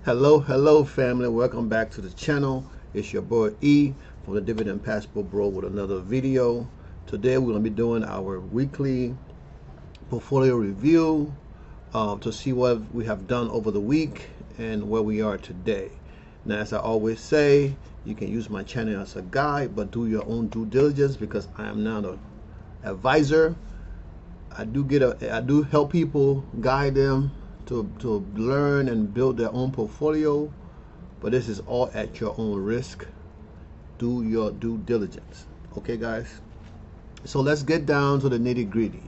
Hello family, welcome back to the channel. It's your boy E from the Dividend Passport Bro with another video. Today we're going to be doing our weekly portfolio review to see what we have done over the week and where we are today. Now, as I always say, you can use my channel as a guide, but do your own due diligence because I am not an advisor. I do help people, guide them to learn and build their own portfolio, but this is all at your own risk. Do your due diligence. Okay, guys? So let's get down to the nitty gritty.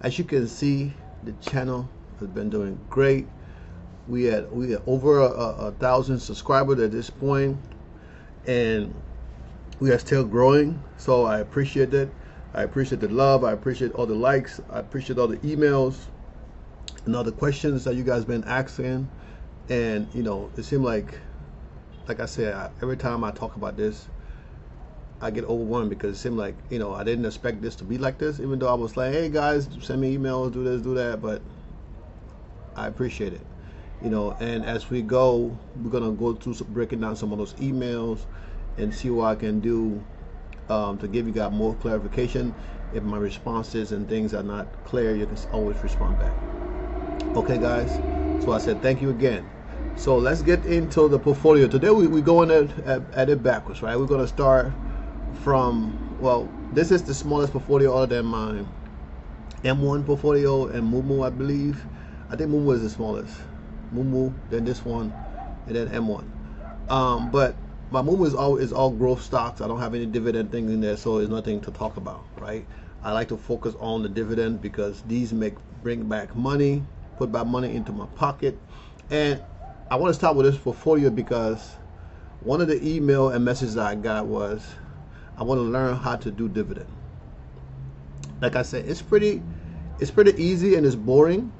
As you can see, the channel has been doing great. We had over a thousand subscribers at this point, and we are still growing. So I appreciate it. I appreciate the love. I appreciate all the likes. I appreciate all the emails and all the questions that you guys been asking. And you know, it seemed like I said, every time I talk about this, I get overwhelmed because it seemed like, you know, I didn't expect this to be like this, even though I was like, hey guys, send me emails, do this, do that. But I appreciate it, you know. And as we go, we're gonna go through breaking down some of those emails and see what I can do to give you guys more clarification. If my responses and things are not clear, you can always respond back. Okay, guys. So I said thank you again. So let's get into the portfolio. Today we're going at it backwards, right? We're going to start from, well, this is the smallest portfolio other than my M1 portfolio and Moomoo, I believe. I think Moomoo is the smallest. Moomoo, then this one, and then M1. But my Moomoo is all growth stocks. I don't have any dividend things in there, so there's nothing to talk about, right? I like to focus on the dividend because these bring back money, put back money into my pocket. And I want to start with this portfolio because one of the email and messages that I got was, I want to learn how to do dividend. Like I said, it's pretty easy and it's boring,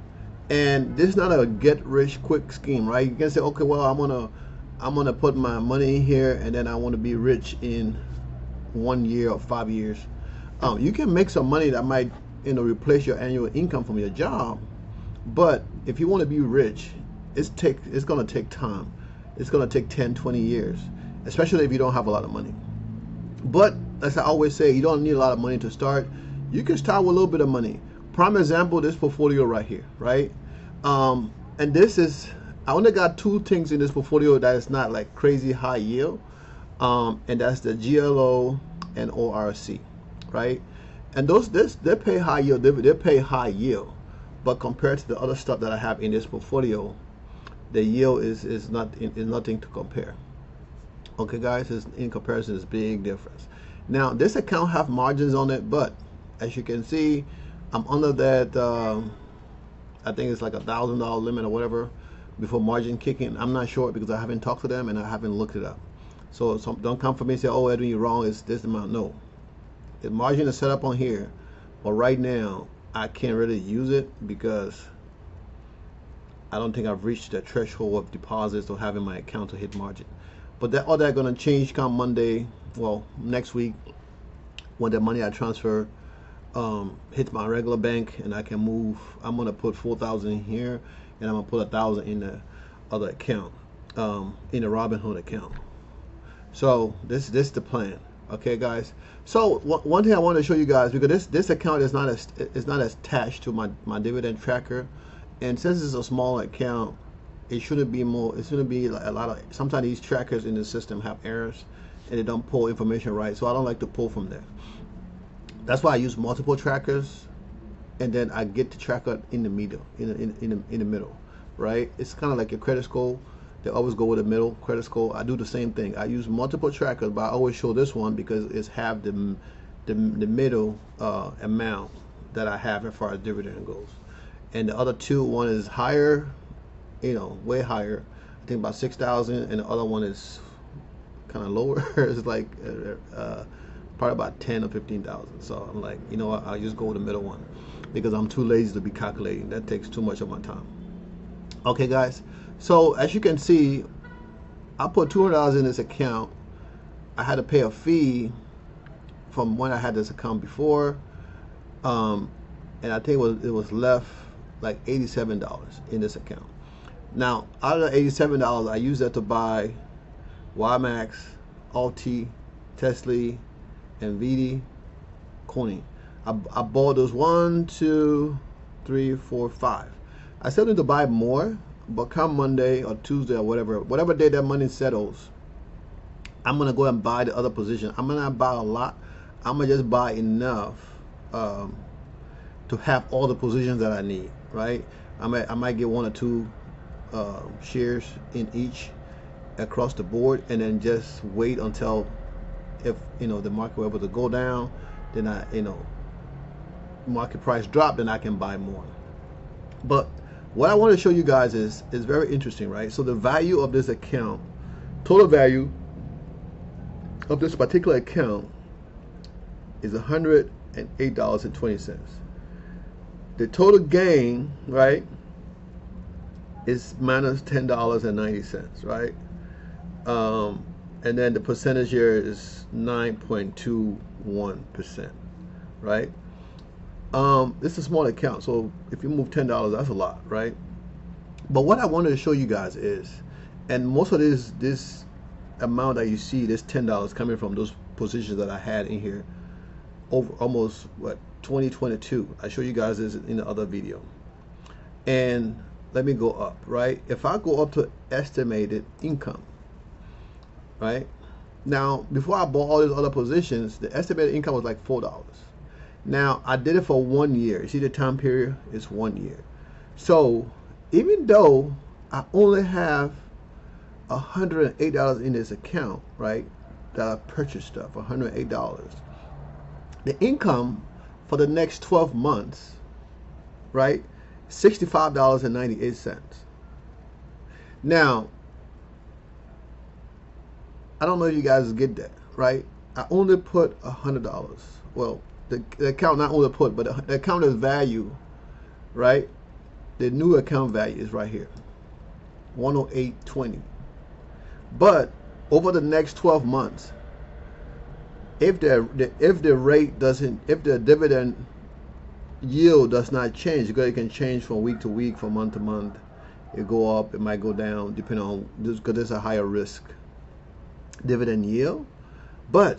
and this is not a get rich quick scheme, right? You can say, okay, well, I'm gonna put my money in here and then I want to be rich in 1 year or 5 years. You can make some money that might, you know, replace your annual income from your job, but if you want to be rich, it's gonna take time. It's gonna take 10-20 years, especially if you don't have a lot of money. But as I always say, you don't need a lot of money to start. You can start with a little bit of money. Prime example, this portfolio right here, right? And this is, I only got two things in this portfolio that is not like crazy high yield, and that's the GLO and ORC, right? And they pay high yield. They pay high yield, but compared to the other stuff that I have in this portfolio, the yield is nothing to compare. Okay, guys, in comparison, it's big difference. Now, this account have margins on it, but as you can see, I'm under that. I think it's like $1,000 limit or whatever before margin kicking. I'm not sure because I haven't talked to them and I haven't looked it up. So don't come for me and say, oh, Edwin, you're wrong. It's this amount. No, the margin is set up on here, but right now I can't really use it because I don't think I've reached the threshold of deposits or having my account to hit margin. But all that gonna change come Monday, well, next week, when the money I transfer hits my regular bank and I can move. I'm gonna put 4,000 in here and I'm gonna put 1,000 in the other account, in the Robinhood account. So this is the plan. Okay, guys. So one thing I want to show you guys, because this account is not attached to my dividend tracker, and since it's a small account, it shouldn't be like a lot of, sometimes these trackers in the system have errors and they don't pull information right, so I don't like to pull from there. That's why I use multiple trackers, and then I get the tracker in the middle, in the middle, right? It's kind of like your credit score. They always go with the middle credit score. I do the same thing. I use multiple trackers, but I always show this one because it's have the middle amount that I have as far as dividend goes, and the other two, one is higher, you know, way higher. I think about 6,000, and the other one is kind of lower. It's like probably about 10 or 15,000. So I'm like, you know what? I'll just go with the middle one because I'm too lazy to be calculating. That takes too much of my time. Okay, guys. So as you can see, I put $200 in this account. I had to pay a fee from when I had this account before, and I think it was left like $87 in this account. Now, out of the $87, I use that to buy YMAX, Alti, Tesla, NVIDIA, Coney. I bought those 1, 2, 3, 4, 5. I still need to buy more, but come Monday or Tuesday or whatever day that money settles, I'm gonna go and buy the other position. I'm gonna buy a lot. I'm gonna just buy enough to have all the positions that I need. Right? I might get 1 or 2 shares in each across the board, and then just wait until if the market were able to go down, then market price drop, then I can buy more. But what I want to show you guys is very interesting, right? So the value of this account, total value of this particular account is $108.20. The total gain, right, is minus $10.90, right? And then the percentage here is 9.21%, right? This is a small account, so if you move $10, that's a lot, right? But what I wanted to show you guys is, and most of this amount that you see, this $10 coming from those positions that I had in here over almost 2022. I showed you guys this in the other video. And let me go up, right? If I go up to estimated income, right? Now, before I bought all these other positions, the estimated income was like $4. Now, I did it for 1 year. You see the time period is 1 year. So, even though I only have $108 in this account, right, that I purchased stuff, $108, the income for the next 12 months, right, $65.98. Now, I don't know if you guys get that, right? I only put $100. Well, the account not only put, but the account is value, right? The new account value is right here, 108.20. But over the next 12 months, if the rate doesn't, if the dividend yield does not change, because it can change from week to week, from month to month. It go up, it might go down, depending on this, because there's a higher risk dividend yield. But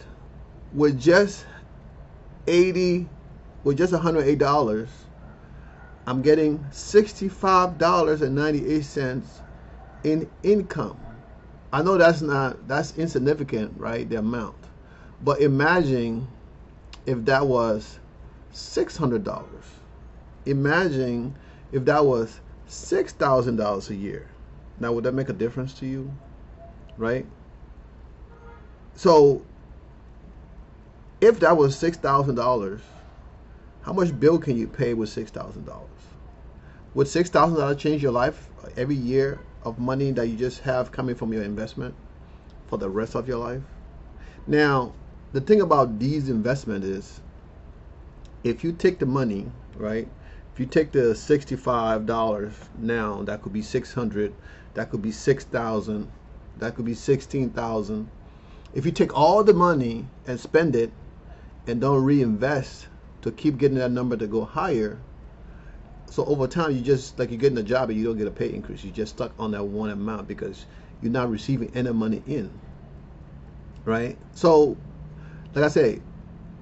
with just $108, I'm getting $65.98 in income. I know that's insignificant, right, the amount. But imagine if that was $600. Imagine if that was $6,000 a year. Now, would that make a difference to you, right? So, if that was $6,000, how much bill can you pay with $6,000? Would $6,000 change your life every year of money that you just have coming from your investment for the rest of your life? Now, the thing about these investments is, if you take the money, right, if you take the $65 now, that could be $600, that could be $6,000, that could be $16,000. If you take all the money and spend it and don't reinvest to keep getting that number to go higher, so over time you just, like, you're getting a job and you don't get a pay increase. You're just stuck on that one amount because you're not receiving any money in, right? So, like I say,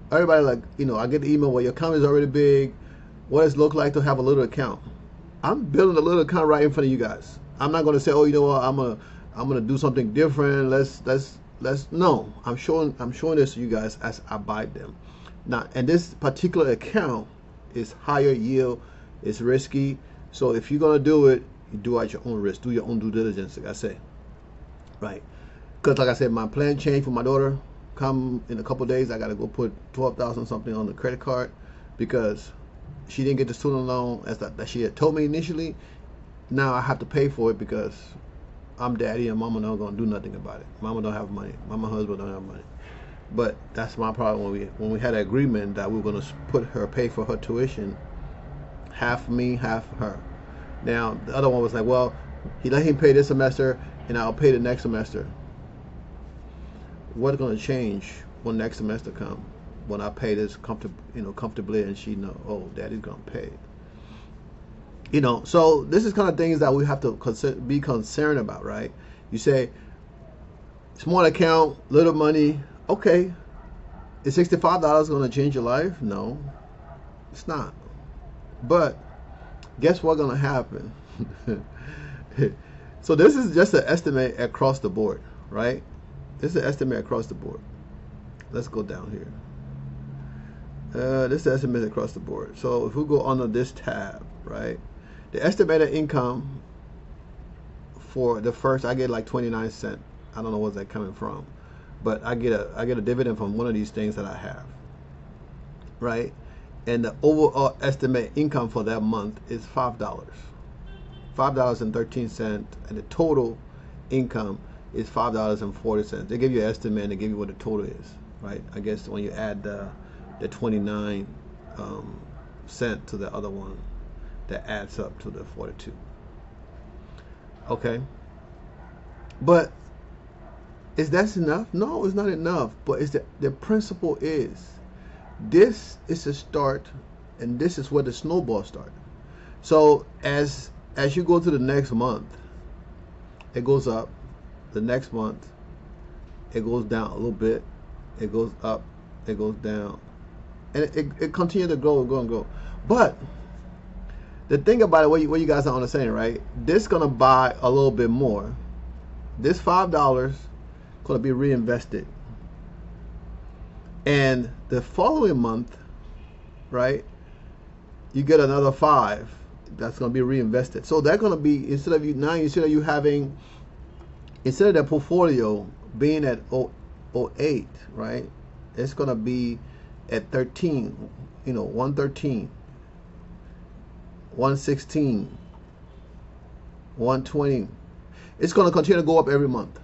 everybody, like, I get the email where your account is already big. What does it look like to have a little account? I'm building a little account right in front of you guys. I'm not going to say, oh, you know what, I'm gonna do something different. Let's no. I'm showing this to you guys as I buy them. Now, and this particular account is higher yield. It's risky. So if you're gonna do it, you do it at your own risk. Do your own due diligence, like I say, right? Because like I said, my plan changed for my daughter. Come in a couple of days, I gotta go put $12,000 something on the credit card because she didn't get the student loan as that she had told me initially. Now I have to pay for it because I'm daddy and mama not gonna do nothing about it. Mama don't have money. Mama and husband don't have money. But that's my problem when we had an agreement that we were gonna pay for her tuition, half me, half her. Now the other one was like, well, he let him pay this semester and I'll pay the next semester. What's gonna change when next semester come? When I pay this comfortably, and she know, oh, daddy's gonna pay. You know, so this is kind of things that we have to be concerned about, right? You say small account, little money. Okay, is $65 going to change your life? No, it's not. But guess what's going to happen? So this is just an estimate across the board, right? This is an estimate across the board. Let's go down here. This is the estimate across the board. So if we go under this tab, right, the estimated income for the first, I get like 29 cents. I don't know where's that coming from, but I get a dividend from one of these things that I have, right? And the overall estimate income for that month is $5.13, and the total income is $5.40. They give you an estimate and they give you what the total is, right? I guess when you add the 29 cent to the other one, that adds up to the 42. Okay, but is that enough? No, it's not enough. But it's the principle is, this is a start, and this is where the snowball starts. So as you go to the next month, it goes up. The next month, it goes down a little bit. It goes up. It goes down, and it continues to grow and grow and grow. But the thing about it, what you guys are understanding, right? This gonna buy a little bit more. This $5 gonna be reinvested, and the following month, right, you get another 5 that's gonna be reinvested. So they're gonna be, instead of the portfolio being at 08, right, it's gonna be at 13, 113, 116, 120. It's going to continue to go up every month,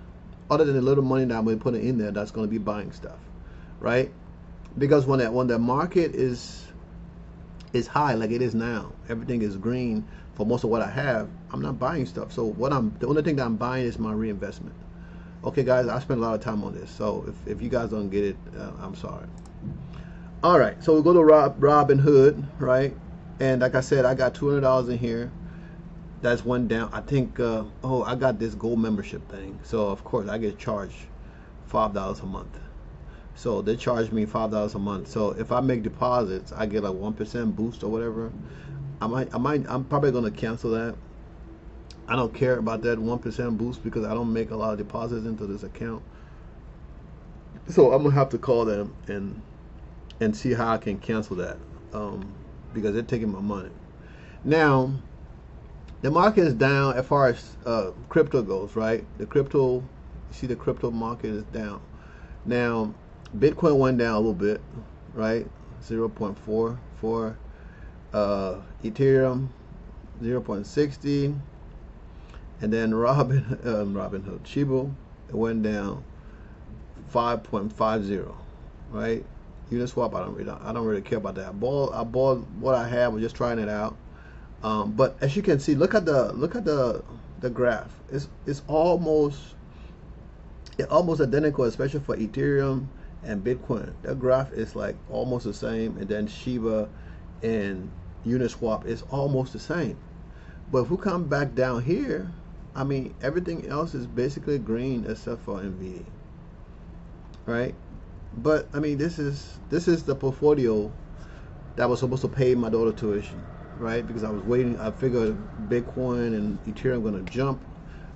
other than the little money that I'm going to put in there that's going to be buying stuff, right? Because when the market is high like it is now, everything is green for most of what I have, I'm not buying stuff. So the only thing that I'm buying is my reinvestment. Okay, guys, I spent a lot of time on this, so if you guys don't get it, I'm sorry. All right, so we go to Robinhood, right? And like I said, I got $200 in here. That's one down. I think, I got this gold membership thing. So, of course, I get charged $5 a month. So, they charge me $5 a month. So, if I make deposits, I get like 1% boost or whatever. I'm probably going to cancel that. I don't care about that 1% boost because I don't make a lot of deposits into this account. So, I'm going to have to call them and see how I can cancel that. Because they're taking my money. Now, the market is down as far as crypto goes, right? The crypto market is down. Now, Bitcoin went down a little bit, right? 0.44. Ethereum, 0.60. And then Robinhood, Shiba, it went down 5.50, right? Uniswap, I don't really care about that. I bought what I had. We're just trying it out. But as you can see, look at the graph. It's almost identical, especially for Ethereum and Bitcoin. That graph is like almost the same, and then Shiba and Uniswap is almost the same. But if we come back down here, I mean, everything else is basically green except for NVD, right? But I mean, this is the portfolio that was supposed to pay my daughter tuition, right? Because I was waiting. I figured Bitcoin and Ethereum going to jump.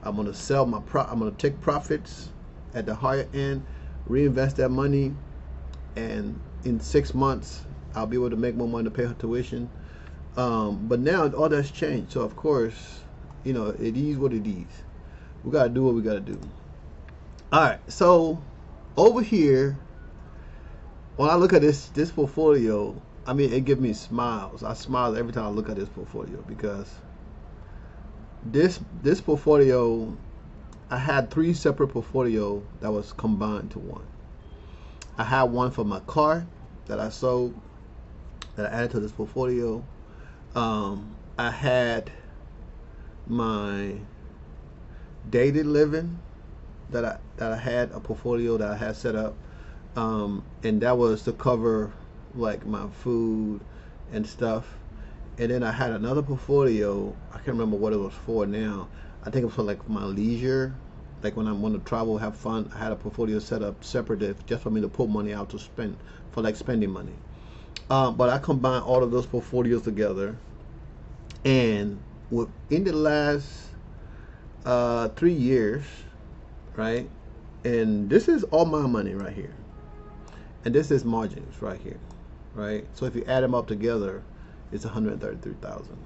I'm going to sell I'm going to take profits at the higher end, reinvest that money, and in 6 months I'll be able to make more money to pay her tuition. But now all that's changed. So of course, it is what it is. We got to do what we got to do. All right. So over here, when I look at this portfolio, I mean, it gives me smiles. I smile every time I look at this portfolio because this portfolio, I had 3 separate portfolio that was combined to one. I had one for my car that I sold, that I added to this portfolio. I had my daily living that I had a portfolio that I had set up. And that was to cover like my food and stuff. And then I had another portfolio. I can't remember what it was for now. I think it was for like my leisure, like when I want to travel, have fun. I had a portfolio set up separate just for me to pull money out to spend for like spending money. But I combined all of those portfolios together, and in the last 3 years, right? And this is all my money right here, and this is margins right here, right? So if you add them up together, it's 133,000.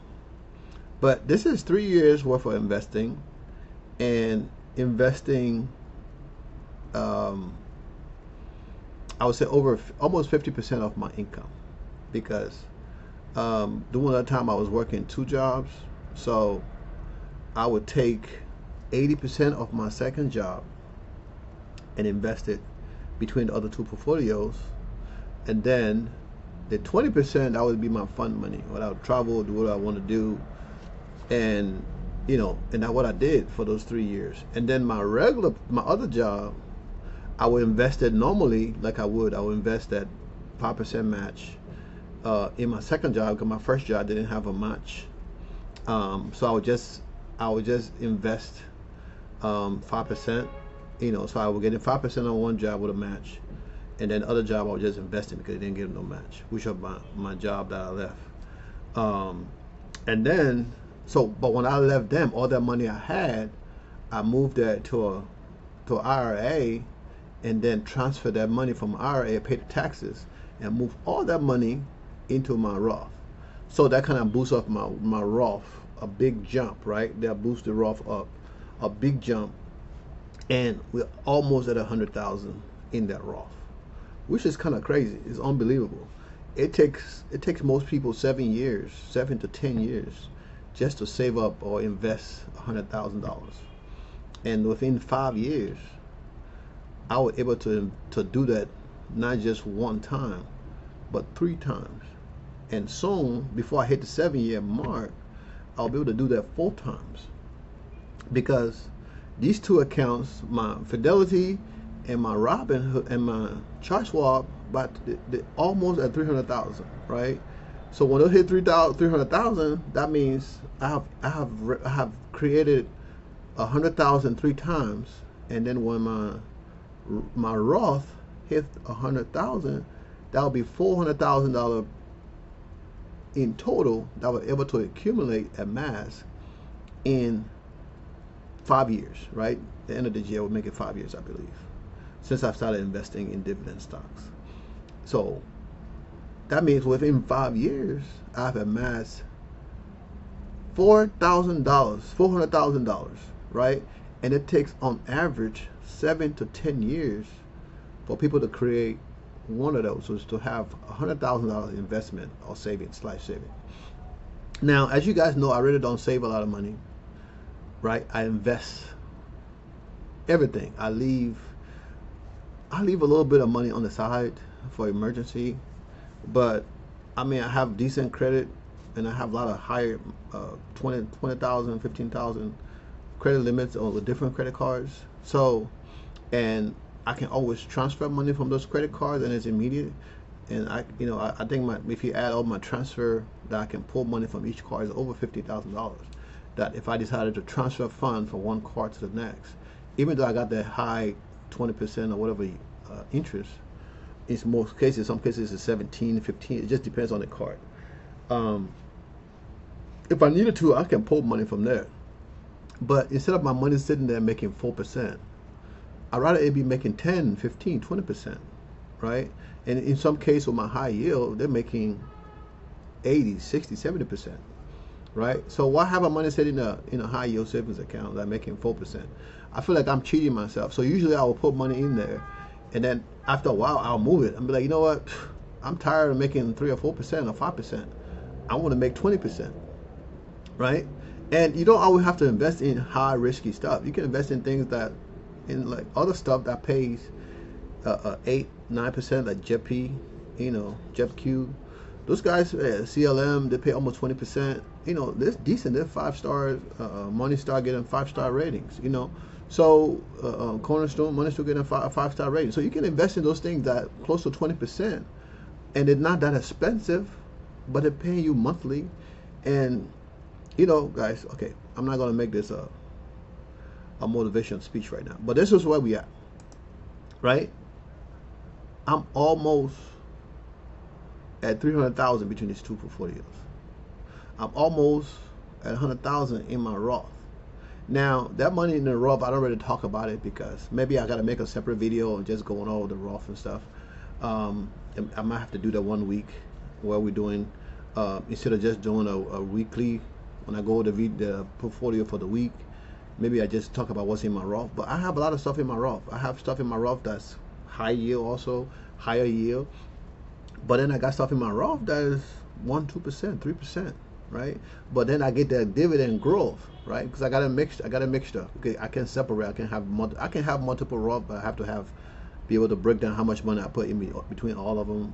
But this is 3 years worth of investing, and investing, I would say over almost 50% of my income, because during that time I was working 2 jobs, so I would take 80% of my second job and invest it between the other 2 portfolios, and then the 20% that would be my fund money. What I would travel, do what I want to do, and and that's what I did for those 3 years. And then my other job, I would invest it normally like I would invest that 5% match in my second job, because my first job didn't have a match. So I would just invest 5%, so I would get 5% on one job with a match, and then the other job I was just investing because it didn't give no match, which was my job that I left. And then, but when I left them, all that money I had, I moved that to an IRA, and then transferred that money from IRA, paid the taxes, and moved all that money into my Roth. So that kind of boosts up my Roth a big jump, right? That boosts the Roth up a big jump, and we're almost at 100,000 in that Roth, which is kind of crazy. It's unbelievable. It takes most people 7 to 10 years just to save up or invest $100,000, and within 5 years I was able to do that, not just one time but 3 times. And soon, before I hit the 7-year mark, I'll be able to do that 4 times, because these 2 accounts, my Fidelity and my Robinhood and my Chartswap, but they're almost at 300,000, right? So when they hit 300,000, that means I have created 100,000 3 times, and then when my Roth hit 100,000, that would be $400,000 in total that I was able to accumulate at mass in 5 years, right? The end of the year would make it 5 years, I believe, since I've started investing in dividend stocks. So that means within 5 years, I've amassed $400,000, right? And it takes on average 7 to 10 years for people to create one of those, is to have $100,000 investment or saving. Now, as you guys know, I really don't save a lot of money, right? I invest everything. I leave a little bit of money on the side for emergency, but I mean, I have decent credit, and I have a lot of higher 20,000, 15,000 credit limits on the different credit cards. So, and I can always transfer money from those credit cards, and it's immediate. And I think if you add all my transfer that I can pull money from each card is over $50,000. That if I decided to transfer funds from one card to the next, even though I got that high 20% or whatever interest, in most cases, some cases it's 17, 15. It just depends on the card. If I needed to, I can pull money from there. But instead of my money sitting there making 4%, I'd rather it be making 10, 15, 20%, right? And in some cases with my high yield, they're making 80, 60, 70%, right? So why have my money sitting in a high yield savings account that making 4%? I feel like I'm cheating myself. So usually I will put money in there, and then after a while I'll move it. I'll be like, you know what? I'm tired of making 3 or 4% or 5%. I want to make 20%, right? And you don't always have to invest in high risky stuff. You can invest in things that, in like other stuff that pays 8, 9%, like JEP, JEPQ. Those guys, CLM, they pay almost 20%. They're decent. They're 5 stars. Morningstar getting 5-star ratings. So Cornerstone, Morningstar getting 5-star rating. So you can invest in those things that close to 20%, and they're not that expensive, but they're paying you monthly. And you know, guys, okay, I'm not gonna make this a motivation speech right now, but this is where we at, right? I'm almost at 300,000 between these two portfolios. I'm almost at 100,000 in my Roth. Now that money in the Roth, I don't really talk about it because maybe I gotta make a separate video and just going over the Roth and stuff. I might have to do that one week where we're doing instead of just doing a weekly. When I go over the portfolio for the week, maybe I just talk about what's in my Roth. But I have a lot of stuff in my Roth. I have stuff in my Roth that's high yield, also higher yield. But then I got stuff in my Roth that is 1%, 2%, 3%, right? But then I get that dividend growth, right? Because I got a mixture. Okay, I can separate. I can have multiple Roth, but I have to be able to break down how much money I put in between all of them,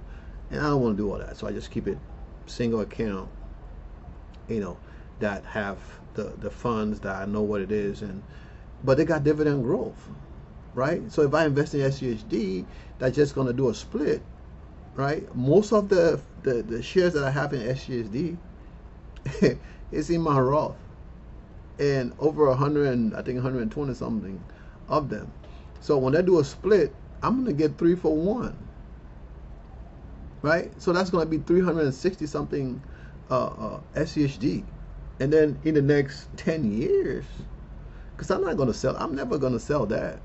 and I don't want to do all that. So I just keep it single account, you know, that have the funds that I know what it is, but they got dividend growth, right? So if I invest in SCHD, that's just going to do a split, right? Most of the shares that I have in SCHD is in my Roth, and over 100, I think 120 something of them. So when they do a split, I'm going to get 3 for 1, right? So that's going to be 360 something SCHD. And then in the next 10 years, because I'm not going to sell, I'm never going to sell that,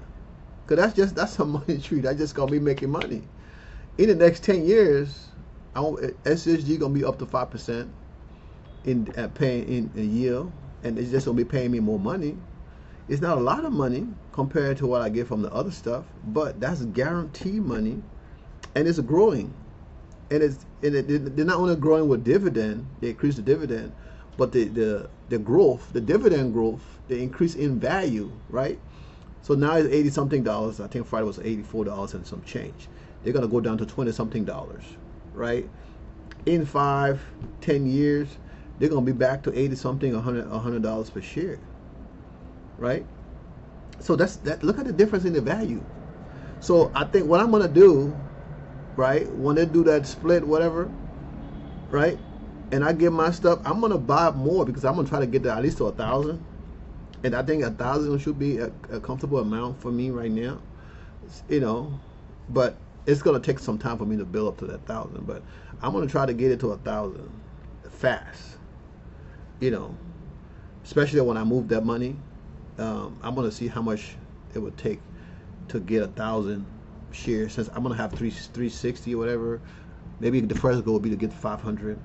because that's a money tree. That's just going to be making money. In the next 10 years, SCHD going to be up to 5% in paying in a year, and it's just going to be paying me more money. It's not a lot of money compared to what I get from the other stuff, but that's guaranteed money, and it's growing. And they're not only growing with dividend, they increase the dividend, but the growth, the dividend growth, the increase in value, right? So now it's 80 something dollars. I think Friday was $84 and some change. They're gonna go down to 20 something dollars, right? In 5-10 years, they're gonna be back to 80 something, $100 per share, right? So that. Look at the difference in the value. So I think what I'm gonna do, right, when they do that split, whatever, right, and I get my stuff, I'm gonna buy more because I'm gonna try to get that at least to 1,000, and I think 1,000 should be a comfortable amount for me right now, you know. But it's gonna take some time for me to build up to that 1,000. But I'm gonna try to get it to 1,000 fast, you know. Especially when I move that money, I'm gonna see how much it would take to get 1,000 shares. Since I'm gonna have 360 or whatever, maybe the first goal would be to get 500,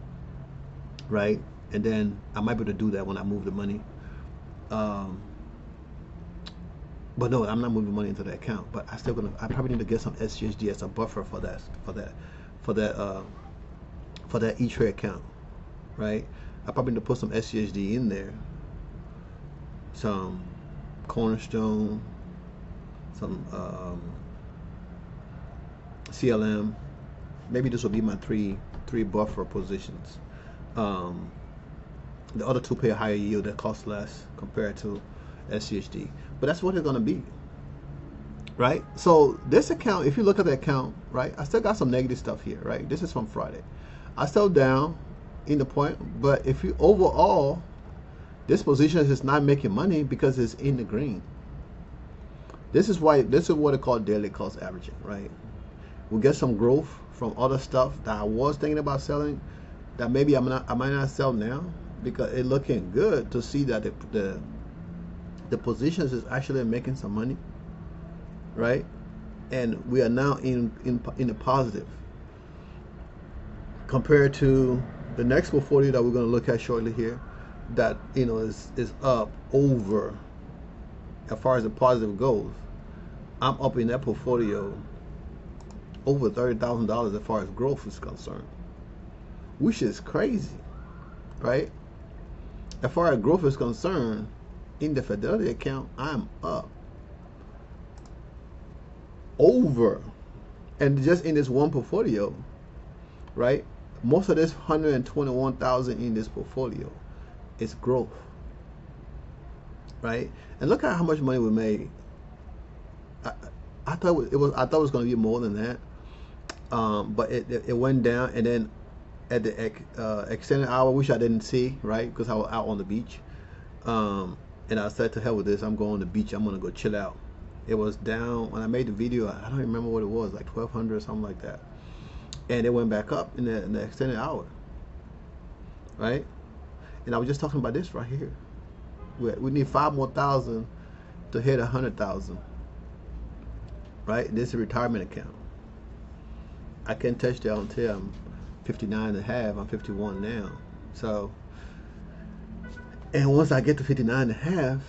right? And then I might be able to do that when I move the money. But no, I'm not moving money into the account. But I probably need to get some SCHD as a buffer for that E-Trade account, right? I probably need to put some SCHD in there, some Cornerstone, some CLM. Maybe this will be my three buffer positions. The other two pay a higher yield that costs less compared to SCHD, but that's what it's gonna be, right? So this account, if you look at the account, right, I still got some negative stuff here, right? This is from Friday. I still down in the point, but if you overall, this position is not making money because it's in the green. This is what they call daily cost averaging, right? We get some growth from other stuff that I was thinking about selling, that maybe I might not sell now because it's looking good to see that the positions is actually making some money, right? And we are now in the positive compared to the next portfolio that we're going to look at shortly here, that, you know, is up over, as far as the positive goes. I'm up in that portfolio over $30,000 as far as growth is concerned, which is crazy, right? As far as growth is concerned, in the Fidelity account, I'm up over, and just in this one portfolio, right? Most of this 121,000 in this portfolio is growth, right? And look at how much money we made. I thought it was going to be more than that, but it went down, and then at the extended hour, which I didn't see, right? Because I was out on the beach. And I said, to hell with this, I'm going to the beach, I'm gonna go chill out. It was down when I made the video. I don't remember what it was, like 1200 or something like that. And it went back up in the extended hour, right? And I was just talking about this right here. We need 5 more thousand to hit 100,000, right? This is a retirement account. I can't touch that until I'm 59 and a half. I'm 51 now. So, and once I get to 59 and a half,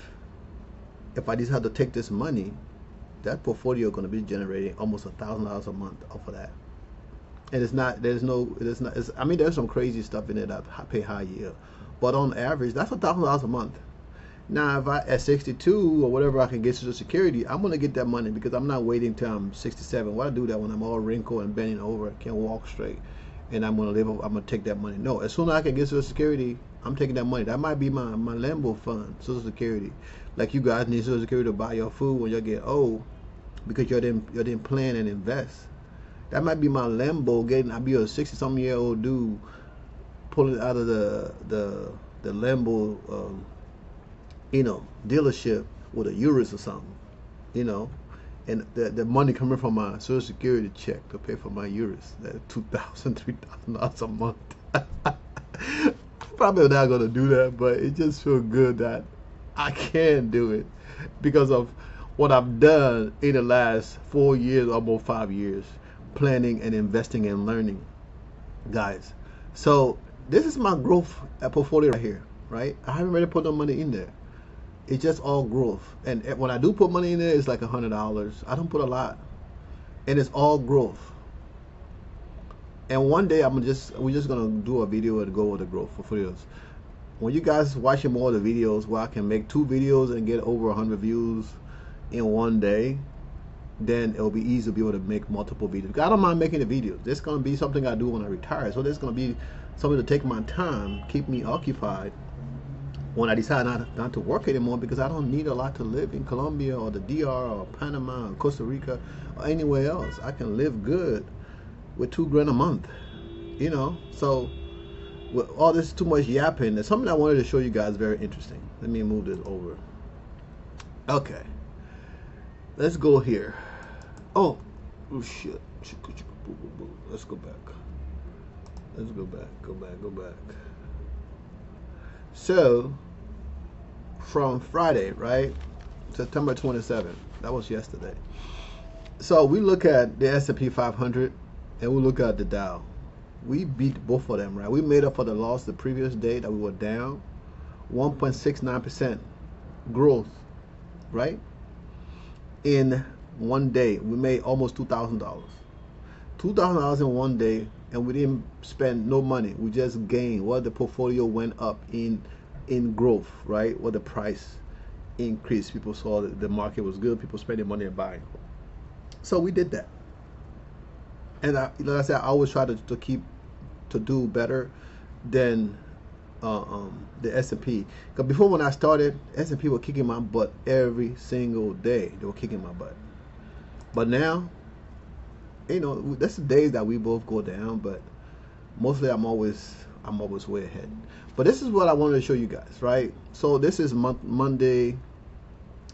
if I decide to take this money, that portfolio is going to be generating almost $1,000 a month off of that. And it's not, I mean, there's some crazy stuff in it that pay high yield, but on average, that's $1,000 a month. Now, if I at 62 or whatever I can get Social Security, I'm gonna get that money because I'm not waiting till I'm 67. Why do that when I'm all wrinkled and bending over, can't walk straight, and I'm gonna take that money? No, as soon as I can get Social Security, I'm taking that money. That might be my Lambo fund, Social Security. Like you guys need Social Security to buy your food when you get old because you didn't plan and invest. That might be my Lambo. I'll be a 60-something-year-old dude pulling out of the Lambo, dealership with a Urus or something, and the money coming from my Social Security check to pay for my Urus, that $2,000, $3,000 a month. Probably not gonna do that, but it just feels good that I can do it because of what I've done in the last 4 years, almost 5 years, planning and investing and learning, guys. So this is my growth portfolio right here, right? I haven't really put no money in there. It's just all growth. And when I do put money in there, it's like $100. I don't put a lot, and it's all growth. And one day we're just gonna do a video to go over the growth portfolios. When you guys watching more of the videos where I can make 2 videos and get over 100 views in one day, then it'll be easy to be able to make multiple videos. I don't mind making the videos. This is gonna be something I do when I retire. So this is gonna be something to take my time, keep me occupied when I decide not to work anymore, because I don't need a lot to live in Colombia or the DR or Panama or Costa Rica or anywhere else. I can live good with $2 grand a month, So with all this too much yapping, there's something I wanted to show you guys very interesting. Let me move this over. Okay, let's go here. Oh shit. Let's go back. Go back. So from Friday, right? September 27th. That was yesterday. So we look at the S&P 500 and we look at the Dow. We beat both of them, right? We made up for the loss the previous day that we were down 1.69% growth, right? In one day, we made almost $2,000. $2,000 in one day, and we didn't spend no money. We just gained. Well, the portfolio went up in growth, right? Well, the price increased. People saw that the market was good. People spending money and buying. So we did that. And like I said, I always try to do better than the S&P. Because before, when I started, S&P were kicking my butt every single day. They were kicking my butt. But now, that's the days that we both go down. But mostly, I'm always way ahead. But this is what I wanted to show you guys, right? So this is Monday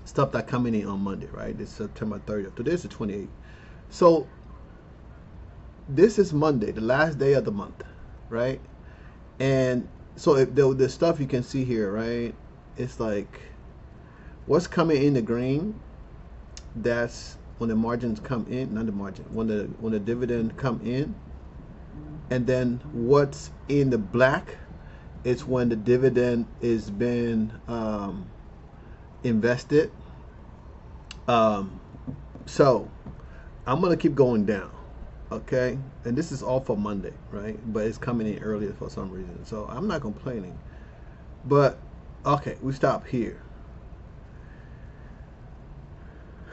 stuff that coming in on Monday, right? This is September 30th. Today is the 28th. So this is Monday, the last day of the month, right? And so if the stuff you can see here, right? It's like what's coming in the green. That's when the margins come in, not the margin. When the dividend come in, and then what's in the black is when the dividend is been invested. So I'm gonna keep going down. Okay, and this is all for Monday, right? But it's coming in earlier for some reason, so I'm not complaining. But okay, we stop here.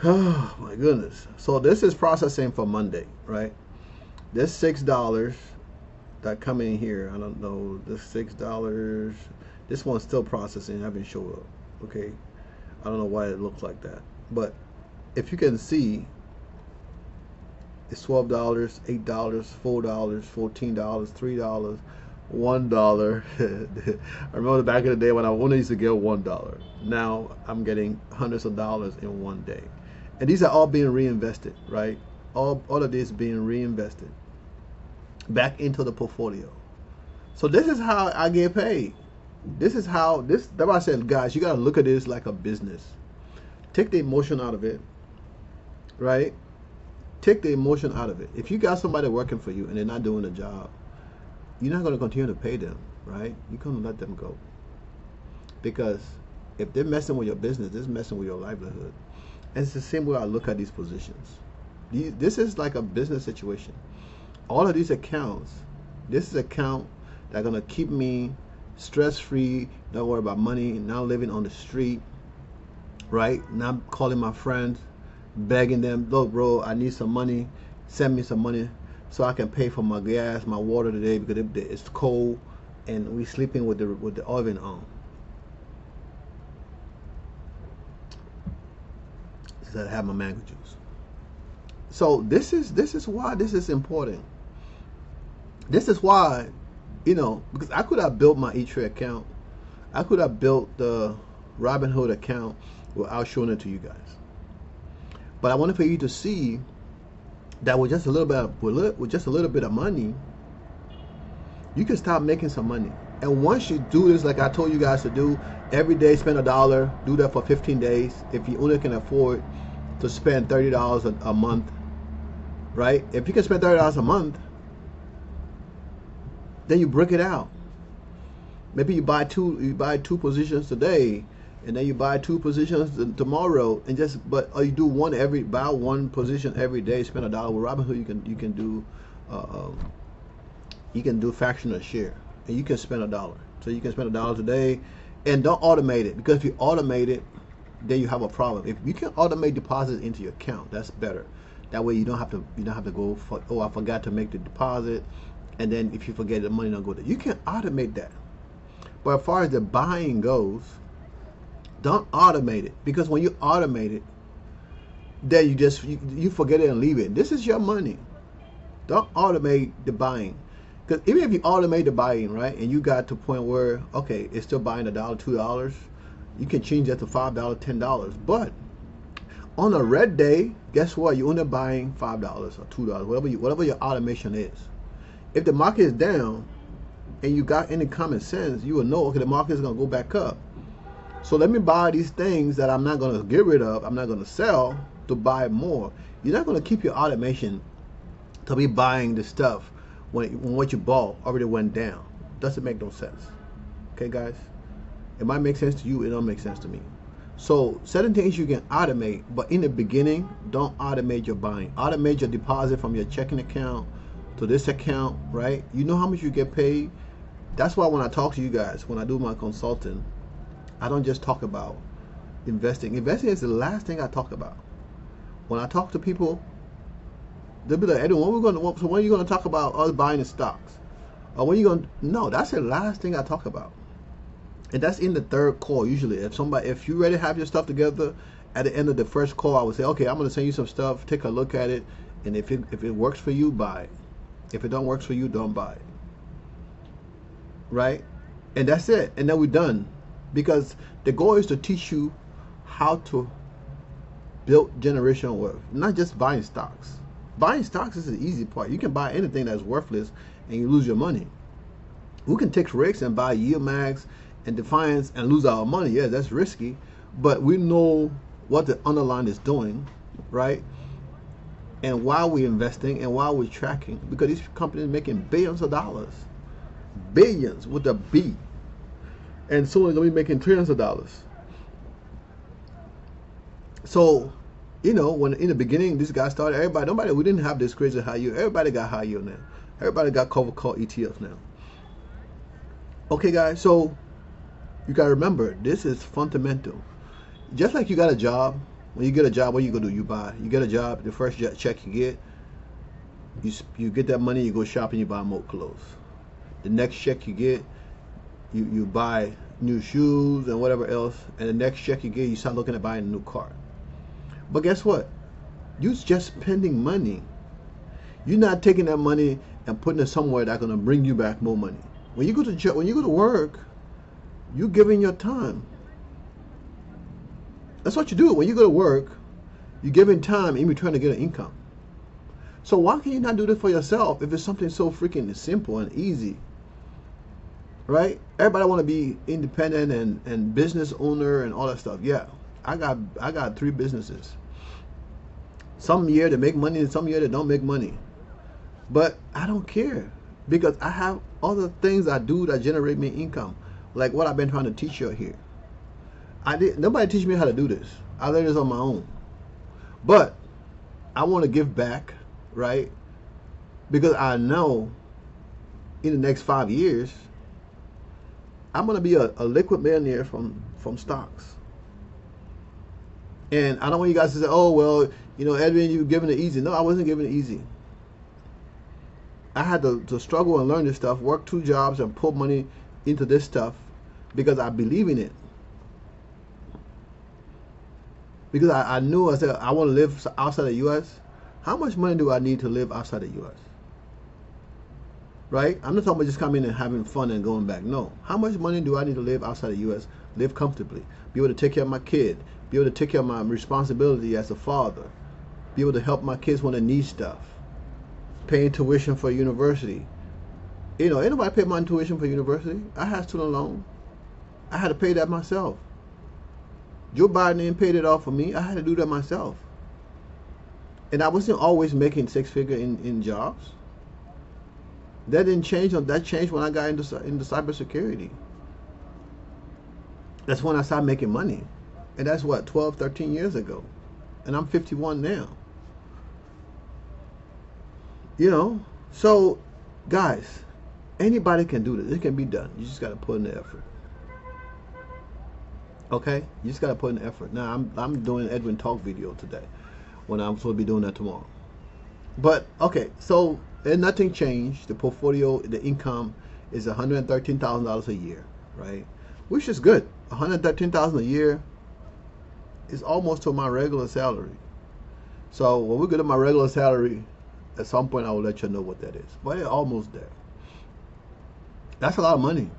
Oh my goodness. So this is processing for Monday, right? This $6 that come in here, I don't know, this $6, this one's still processing, haven't showed up. Okay, I don't know why it looks like that, but if you can see, It's $12, $8, $4, $14, $3, $1. I remember back in the day when I only used to get $1. Now I'm getting hundreds of dollars in one day. And these are all being reinvested, right? All of this being reinvested back into the portfolio. So this is how I get paid. This is how that's why I said, guys, you gotta look at this like a business. Take the emotion out of it, right? Take the emotion out of it. If you got somebody working for you and they're not doing the job, you're not going to continue to pay them, right? You're going to let them go. Because if they're messing with your business, they're messing with your livelihood. And it's the same way I look at these positions. This is like a business situation. All of these accounts, this is an account that's going to keep me stress-free, don't worry about money, not living on the street, right? Not calling my friends, begging them, look, bro, I need some money, send me some money so I can pay for my gas, my water today because it's cold and we sleeping with the oven on. So I have my mango juice. So this is why this is important. This is why, you know, because I could have built my E-Trade account, I could have built the Robinhood account without showing it to you guys. But I wanted for you to see that with just a little bit of money, you can start making some money. And once you do this, like I told you guys to do, every day spend $1. Do that for 15 days. If you only can afford to spend $30 a month, right? If you can spend $30 a month, then you break it out. Maybe you buy two positions today, and then you buy two positions tomorrow, and or you do buy one position every day, spend $1. With Robinhood, you can do fractional share, and you can spend $1. So you can spend $1 today, and don't automate it, because if you automate it, then you have a problem. If you can automate deposits into your account, that's better. That way you don't have to go for, oh, I forgot to make the deposit, and then if you forget, the money don't go there. You can automate that. But as far as the buying goes, don't automate it, because when you automate it, then you forget it and leave it. This is your money. Don't automate the buying, because even if you automate the buying, right, and you got to a point where, okay, it's still buying $1, $2, you can change that to $5, $10. But on a red day, guess what? You're only buying $5 or $2, whatever your automation is. If the market is down and you got any common sense, you will know, okay, the market is going to go back up. So let me buy these things that I'm not going to get rid of, I'm not going to sell, to buy more. You're not going to keep your automation to be buying the stuff when what you bought already went down. Doesn't make no sense. Okay, guys? It might make sense to you, it don't make sense to me. So certain things you can automate, but in the beginning, don't automate your buying. Automate your deposit from your checking account to this account, right? You know how much you get paid. That's why when I talk to you guys, when I do my consulting, I don't just talk about investing. Investing is the last thing I talk about. When I talk to people, they'll be like, Edwin, when are you going to talk about us buying the stocks? Or when are you going to... No, that's the last thing I talk about. And that's in the third call usually. If you already have your stuff together, at the end of the first call, I would say, okay, I'm going to send you some stuff, take a look at it, and if it works for you, buy it. If it don't work for you, don't buy it. Right? And that's it. And then we're done. Because the goal is to teach you how to build generational wealth, not just buying stocks. Buying stocks is the easy part. You can buy anything that's worthless and you lose your money. We can take risks and buy Yield Max and Defiance and lose our money. Yeah, that's risky, but we know what the underline is doing, right? And why we're investing and why we're tracking, because these companies are making billions of dollars. Billions with a B. And soon they're going to be making trillions of dollars. So, you know, when in the beginning this guy started, we didn't have this crazy high yield. Everybody got high yield now. Everybody got covered call ETFs now. Okay, guys, so you got to remember, this is fundamental. Just like you got a job, when you get a job, what you going to do? You buy. You get a job, the first check you get, you get that money, you go shopping, you buy more clothes. The next check you get, you buy new shoes and whatever else, and the next check you get, you start looking at buying a new car. But guess what? You're just spending money You're not taking that money and putting it somewhere that's going to bring you back more money. When you go to work, you're giving your time. That's what you do. When you go to work, you're giving time in return to get an income. So why can you not do this for yourself if it's something so freaking simple and easy? Right? Everybody want to be independent and business owner and all that stuff. Yeah, I got 3 businesses. Some year they make money and some year they don't make money. But I don't care because I have other things I do that generate me income, like what I've been trying to teach you here. Nobody teach me how to do this. I learned this on my own. But I want to give back, right? Because I know in the next 5 years I'm going to be a liquid millionaire from stocks. And I don't want you guys to say, oh, well, you know, Edwin, you were giving it easy. No, I wasn't giving it easy. I had to struggle and learn this stuff, work 2 jobs and put money into this stuff because I believe in it. Because I knew, I said, I want to live outside the U.S. How much money do I need to live outside the U.S.? Right? I'm not talking about just coming in and having fun and going back. No. How much money do I need to live outside the U.S., live comfortably, be able to take care of my kid, be able to take care of my responsibility as a father, be able to help my kids when they need stuff, paying tuition for university. You know, ain't nobody paid my tuition for university. I had student loan. I had to pay that myself. Joe Biden didn't pay it off for me. I had to do that myself. And I wasn't always making 6-figure in jobs. That didn't change. That changed when I got into cybersecurity. That's when I started making money. And that's what, 12, 13 years ago. And I'm 51 now. You know, so guys, anybody can do this. It can be done. You just got to put in the effort. Okay, you just got to put in the effort. Now I'm doing an Edwin Talk video today, when I'm supposed to be doing that tomorrow. But okay, so and nothing changed. The portfolio, the income is $113,000 a year, right? Which is good. $113,000 a year is almost to my regular salary. So when we get to my regular salary, at some point I will let you know what that is. But it's almost there. That's a lot of money.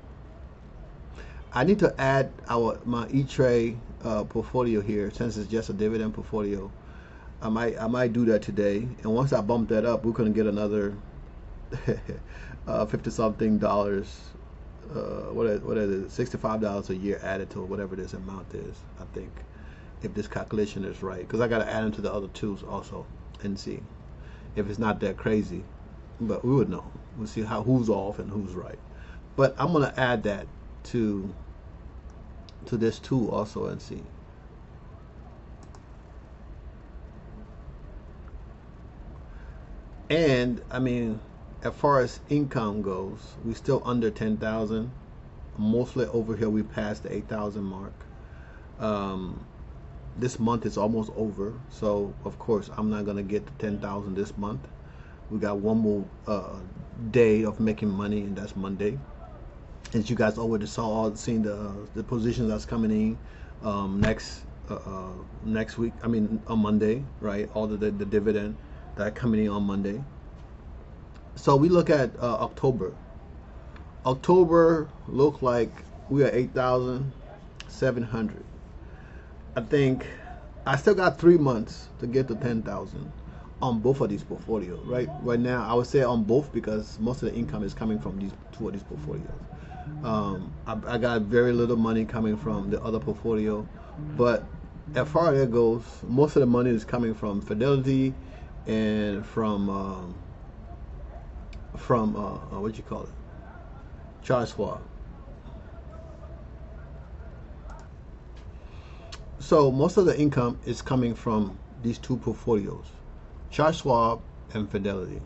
I need to add my E-Trade portfolio here, since it's just a dividend portfolio. I might do that today, and once I bump that up, we're gonna get another 50-something dollars. What is it? $65 a year added to whatever this amount is. I think, if this calculation is right, because I gotta add them to the other 2s also and see if it's not that crazy. But we would know. We'll see who's off and who's right. But I'm gonna add that to this 2 also and see. And I mean, as far as income goes, we still under 10,000. Mostly over here we passed the 8,000 mark. This month is almost over, so of course I'm not gonna get to 10,000 this month. We got one more day of making money, and that's Monday. As you guys already seen the positions that's coming in next week. I mean on Monday, right? All the dividend that are coming in on Monday. So we look at October. October look like we are 8,700. I think I still got 3 months to get to 10,000 on both of these portfolios. Right now, I would say on both, because most of the income is coming from these 2 of these portfolios. I got very little money coming from the other portfolio, but as far as it goes, most of the money is coming from Fidelity and from what you call it, Charles Schwab. So most of the income is coming from these 2 portfolios, Charles Schwab and Fidelity.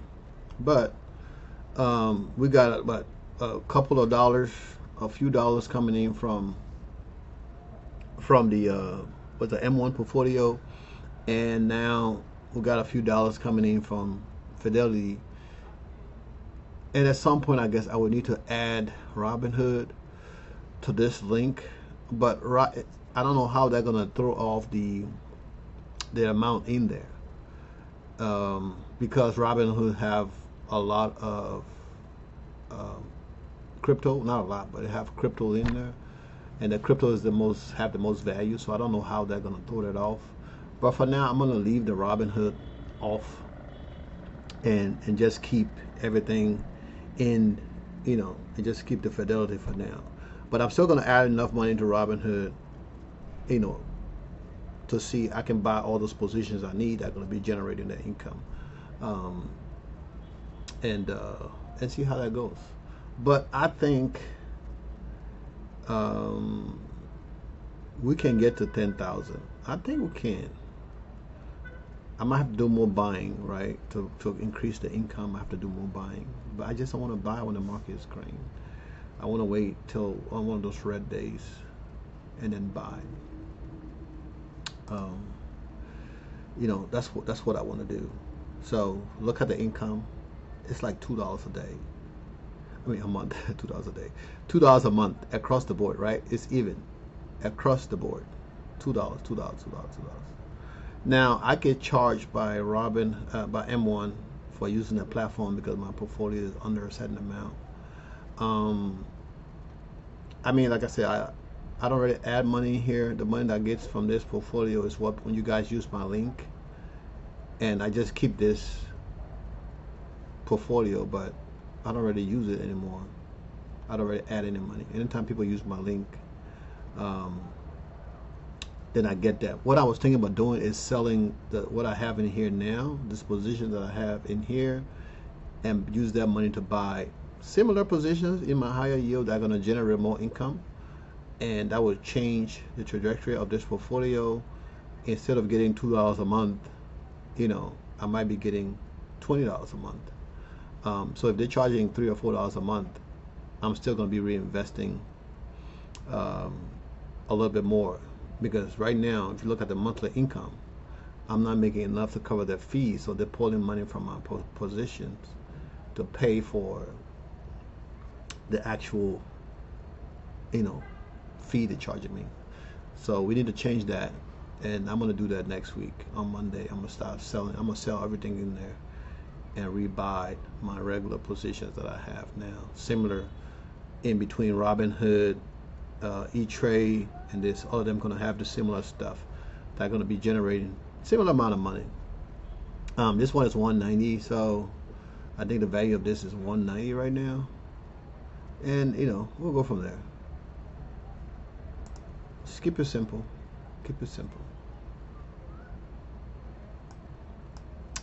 But we got about a couple of dollars, a few dollars coming in from the M1 portfolio, and now we got a few dollars coming in from Fidelity. And at some point, I guess I would need to add Robinhood to this link, but I don't know how they're gonna throw off the amount in there. because Robinhood have a lot of crypto, not a lot, but they have crypto in there, and the crypto is have the most value. So I don't know how they're gonna throw that off. But for now, I'm gonna leave the Robinhood off and just keep everything in, and just keep the Fidelity for now. But I'm still gonna add enough money into Robinhood, you know, to see I can buy all those positions I need that are gonna be generating that income, um, and see how that goes. But I think we can get to 10,000. I think we can. I might have to do more buying, right? To increase the income, I have to do more buying. But I just don't want to buy when the market is green. I want to wait till on one of those red days and then buy. That's what I want to do. So look at the income. It's like $2 a day. I mean a month. $2 a day. $2 a month across the board, right? It's even across the board. $2, $2. Now I get charged by by M1 for using the platform because my portfolio is under a certain amount. I mean, like I said, I don't really add money here. The money that I get from this portfolio is when you guys use my link, and I just keep this portfolio, but I don't really use it anymore. I don't really add any money. Anytime people use my link, then I get that. What I was thinking about doing is selling what I have in here now, this position that I have in here, and use that money to buy similar positions in my higher yield that are going to generate more income, and that would change the trajectory of this portfolio. Instead of getting $2 a month, I might be getting $20 a month. So if they're charging $3 or $4 a month, I'm still going to be reinvesting a little bit more, because right now, if you look at the monthly income, I'm not making enough to cover their fees, so they're pulling money from my positions to pay for the actual, fee they're charging me. So we need to change that, and I'm gonna do that next week on Monday. I'm gonna start selling. I'm gonna sell everything in there and rebuy my regular positions that I have now, similar in between Robinhood, E-Trade, and this. All of them gonna have the similar stuff that are gonna be generating similar amount of money. This one is 190, so I think the value of this is 190 right now, and we'll go from there. Just keep it simple. Keep it simple.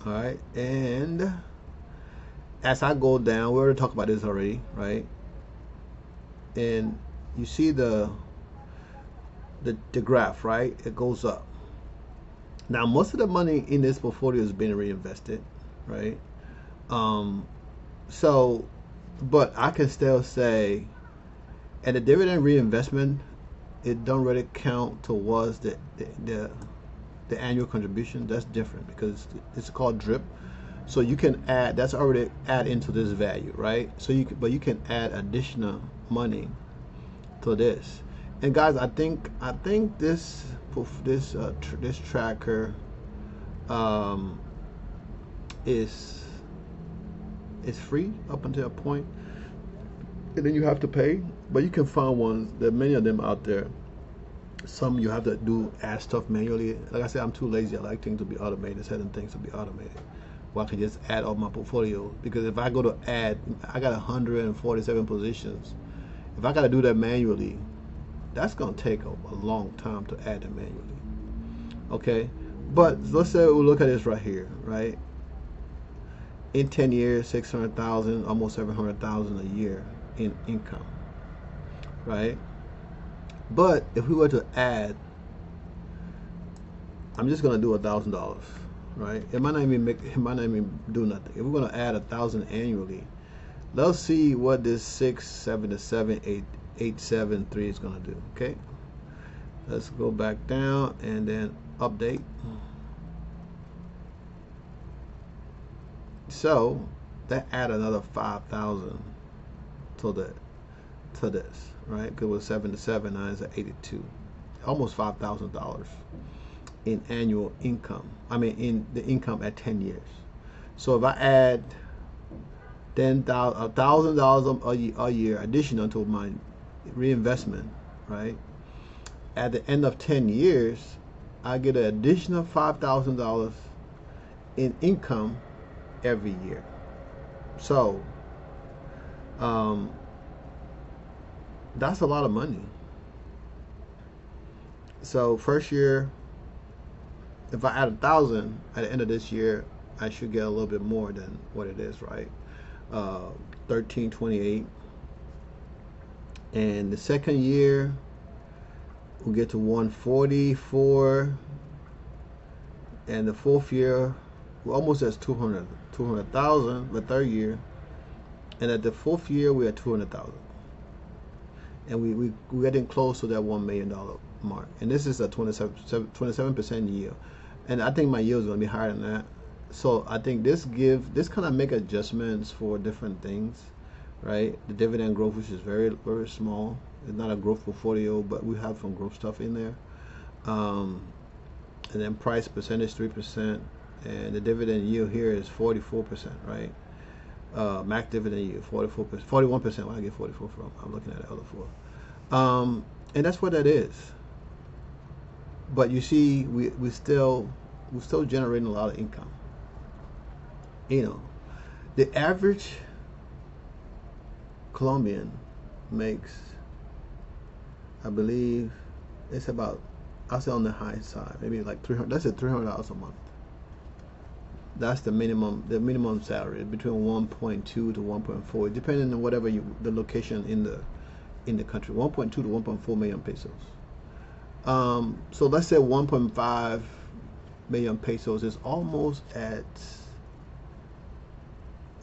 All right, and as I go down, we already talked about this already, right? And you see the graph, right? It goes up. Now most of the money in this portfolio is being reinvested, right? So, but I can still say, and the dividend reinvestment, it don't really count towards the annual contribution. That's different because it's called DRIP. So you can add, that's already add into this value, right? So but you can add additional money to this. And guys, I think this tracker is free up until a point, and then you have to pay. But you can find ones. There are many of them out there. Some you have to add stuff manually. Like I said, I'm too lazy. I like things to be automated, certain things to be automated. Well, I can just add all my portfolio, because if I go to add, I got 147 positions. If I got to do that manually, that's going to take a long time to add them manually. Okay, but let's say we look at this right here, right? In 10 years, 600,000, almost 700,000 a year in income, right? But if we were to add, I'm just going to do $1,000, right? It might not even do nothing. If we're going to add 1,000 annually, let's see what this 677 873 is going to do. Okay, let's go back down and then update. So that add another 5,000 to this, right? Because it was 77, now it's at 82, almost $5,000 in annual income. I mean, in the income at 10 years. So if I add $1,000 a year additional to my reinvestment, right? At the end of 10 years, I get an additional $5,000 in income every year. So that's a lot of money. So first year, if I add 1,000 at the end of this year, I should get a little bit more than what it is, right? 1328. And the second year, we'll get to 144. And the fourth year, we're almost at 200,000. The third year, and at the fourth year, we're at 200,000. And we're getting close to that $1 million mark. And this is a 27% yield. And I think my yield is going to be higher than that. So I think this kind of make adjustments for different things, right? The dividend growth, which is very, very small. It's not a growth portfolio, but we have some growth stuff in there. And then price percentage 3%, and the dividend yield here is 44%, right? Max dividend yield 44%, 41%. When I get 44 from, I'm looking at the other four. And that's what that is. But you see, we're still generating a lot of income. You know, the average Colombian makes, I believe, it's about, I'll say on the high side, maybe like $300. That's at $300 a month. That's the minimum. The minimum salary is between 1.2 to 1.4, depending on whatever the location in the country. 1.2 to 1.4 million pesos. So let's say 1.5 million pesos is almost at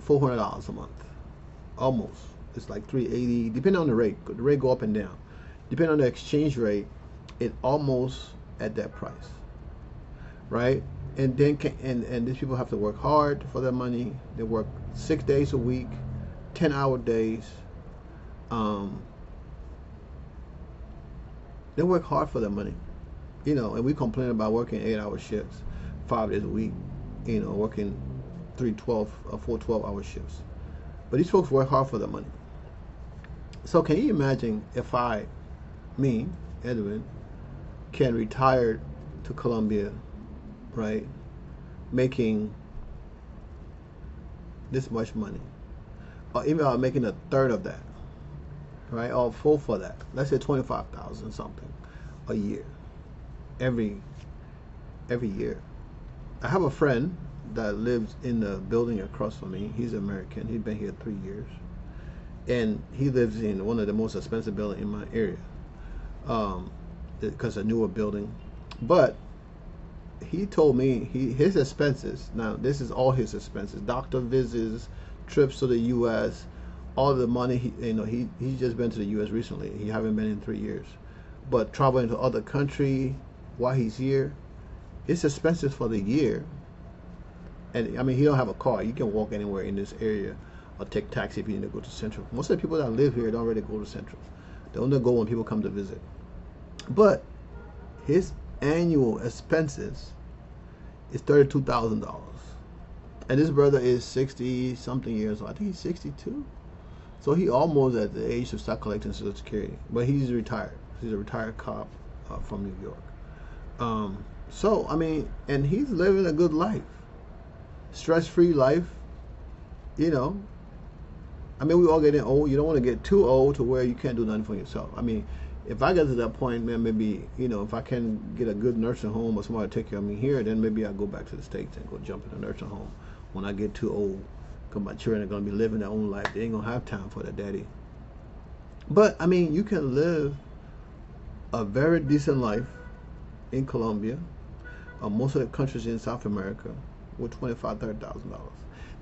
$400 a month. Almost. It's like 380, depending on the rate. The rate go up and down. Depending on the exchange rate, it almost at that price, right? And then and these people have to work hard for their money. They work 6 days a week, 10-hour days. They work hard for their money, you know. And we complain about working 8-hour shifts, 5 days a week, you know, working 4 12-hour shifts. But these folks work hard for their money. So can you imagine if me, Edwin, can retire to Colombia, right, making this much money, or even making a third of that, right, or full for that. Let's say 25,000 something a year, every year. I have a friend that lives in the building across from me. He's American. He's been here 3 years, and he lives in one of the most expensive buildings in my area, because a newer building. But he told me his expenses, now this is all his expenses, doctor visits, trips to the U.S., all the money, he's just been to the U.S. recently. He haven't been in 3 years. But traveling to other country while he's here, it's expensive for the year. And I mean, he don't have a car. You can walk anywhere in this area or take taxi if you need to go to Central. Most of the people that live here don't really go to Central. They only go when people come to visit. But his annual expenses is $32,000. And this brother is 60 something years old. I think he's 62. So he almost at the age to start collecting Social Security. But he's retired. He's a retired cop from New York. So, I mean, and he's living a good life. Stress-free life, you know. I mean, we all getting old. You don't want to get too old to where you can't do nothing for yourself. I mean, if I get to that point, man, maybe, you know, if I can get a good nursing home or somebody to take care of me here, then maybe I'll go back to the States and go jump in a nursing home when I get too old. Because my children are going to be living their own life. They ain't going to have time for their daddy. But, I mean, you can live a very decent life in Colombia, or most of the countries in South America, with $25,000, $30,000.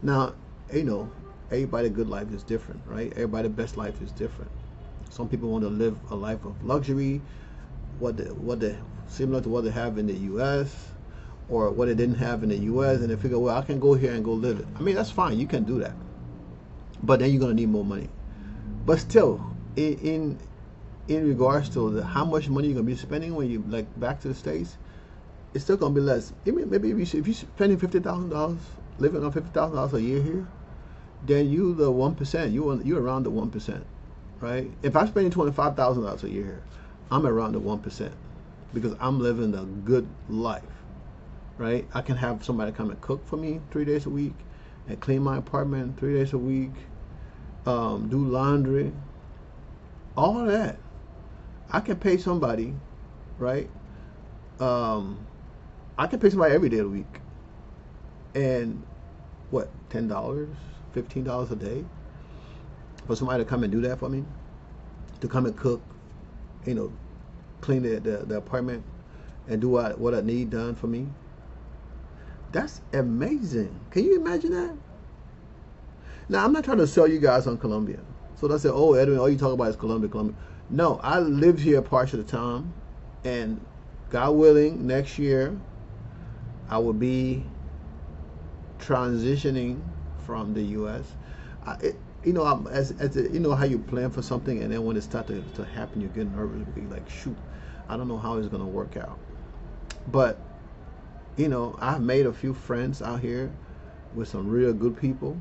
Now, you know, everybody's good life is different, right? Everybody's best life is different. Some people want to live a life of luxury, similar to what they have in the U.S. or what they didn't have in the U.S. and they figure, well, I can go here and go live it. I mean, that's fine. You can do that, but then you're gonna need more money. But still, in regards to how much money you're gonna be spending when you back to the States, it's still gonna be less. Even maybe if you're spending $50,000, living on $50,000 a year here, then you the 1%. You're around the 1%, right? If I'm spending $25,000 a year here, I'm around the 1% because I'm living a good life, right? I can have somebody come and cook for me 3 days a week, and clean my apartment 3 days a week, do laundry, all of that. I can pay somebody, right? I can pay somebody every day of the week, and what, $10, $15 a day for somebody to come and do that for me, to come and cook, you know, clean the apartment and do what I need done for me. That's amazing. Can you imagine that? Now, I'm not trying to sell you guys on Colombia. So they say, oh, Edwin, all you talk about is Colombia, Colombia. No, I live here part of the time, and God willing, next year I will be transitioning from the U.S. You know, you know how you plan for something, and then when it starts to happen, you get nervous. You be like, shoot, I don't know how it's going to work out. But you know, I've made a few friends out here with some real good people.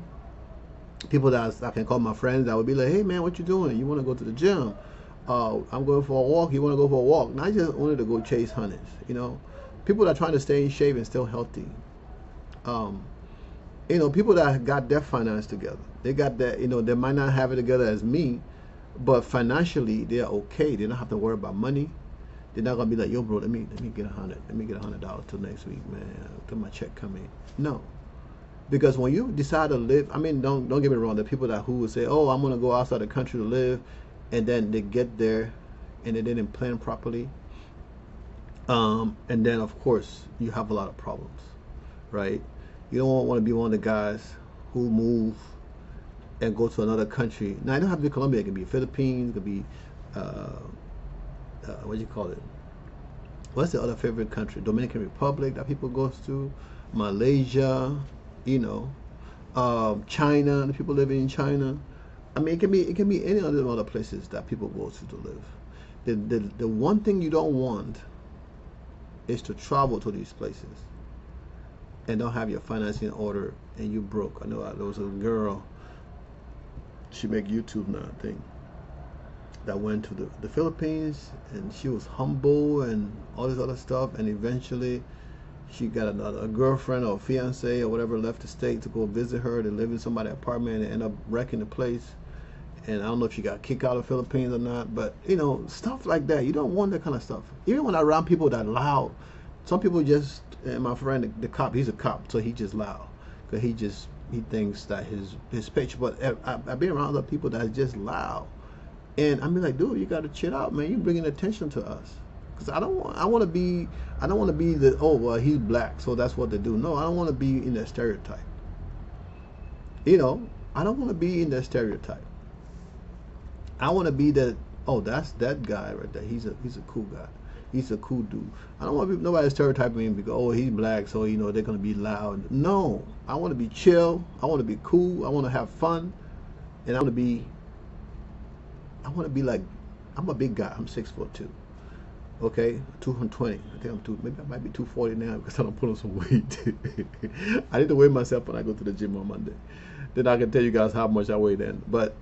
People that I can call my friends that would be like, hey man, what you doing? You want to go to the gym? I'm going for a walk. You want to go for a walk? And I just wanted to go chase hunters. You know, people that are trying to stay in shape and still healthy. You know, people that got their finance together. They got that. You know, they might not have it together as me, but financially they're okay. They don't have to worry about money. They're not gonna be like, yo, bro, let me get $100 till next week, man. Till my check come in. No, because when you decide to live, I mean, don't get me wrong. There are people who would say, oh, I'm gonna go outside the country to live, and then they get there, and they didn't plan properly, and then of course you have a lot of problems, right? You don't want to be one of the guys who move and go to another country. Now, it don't have to be Colombia. It can be Philippines. It could be what do you call it? What's the other favorite country? Dominican Republic that people go to, Malaysia, you know, China. The people living in China. I mean, it can be any other places that people go to live. The one thing you don't want is to travel to these places and don't have your financing in order and you broke. I know there was a girl. She make YouTube now, I think, that went to the Philippines, and she was humble and all this other stuff, and eventually she got a girlfriend or a fiance or whatever left the state to go visit her. They live in somebody's apartment and end up wrecking the place. And I don't know if she got kicked out of the Philippines or not, but you know, stuff like that. You don't want that kind of stuff. Even when I'm around people that loud, some people just, and my friend, the cop, he's a cop, so he just loud because he thinks that his pitch. But I've been around other people that's just loud. And I'm like, dude, you got to chill out, man. You're bringing attention to us. Because I don't want to be the, oh, well, he's black, so that's what they do. No, I don't want to be in that stereotype. You know, I don't want to be in that stereotype. I want to be that, oh, that's that guy right there. He's a cool guy. He's a cool dude. I don't want nobody stereotyping me because, oh, he's black, so, you know, they're going to be loud. No, I want to be chill. I want to be cool. I want to have fun. And I want to be like, I'm a big guy. I'm 6'2". Okay, 220. I think maybe I might be 240 now because I don't put on some weight. I need to weigh myself when I go to the gym on Monday. Then I can tell you guys how much I weigh then. But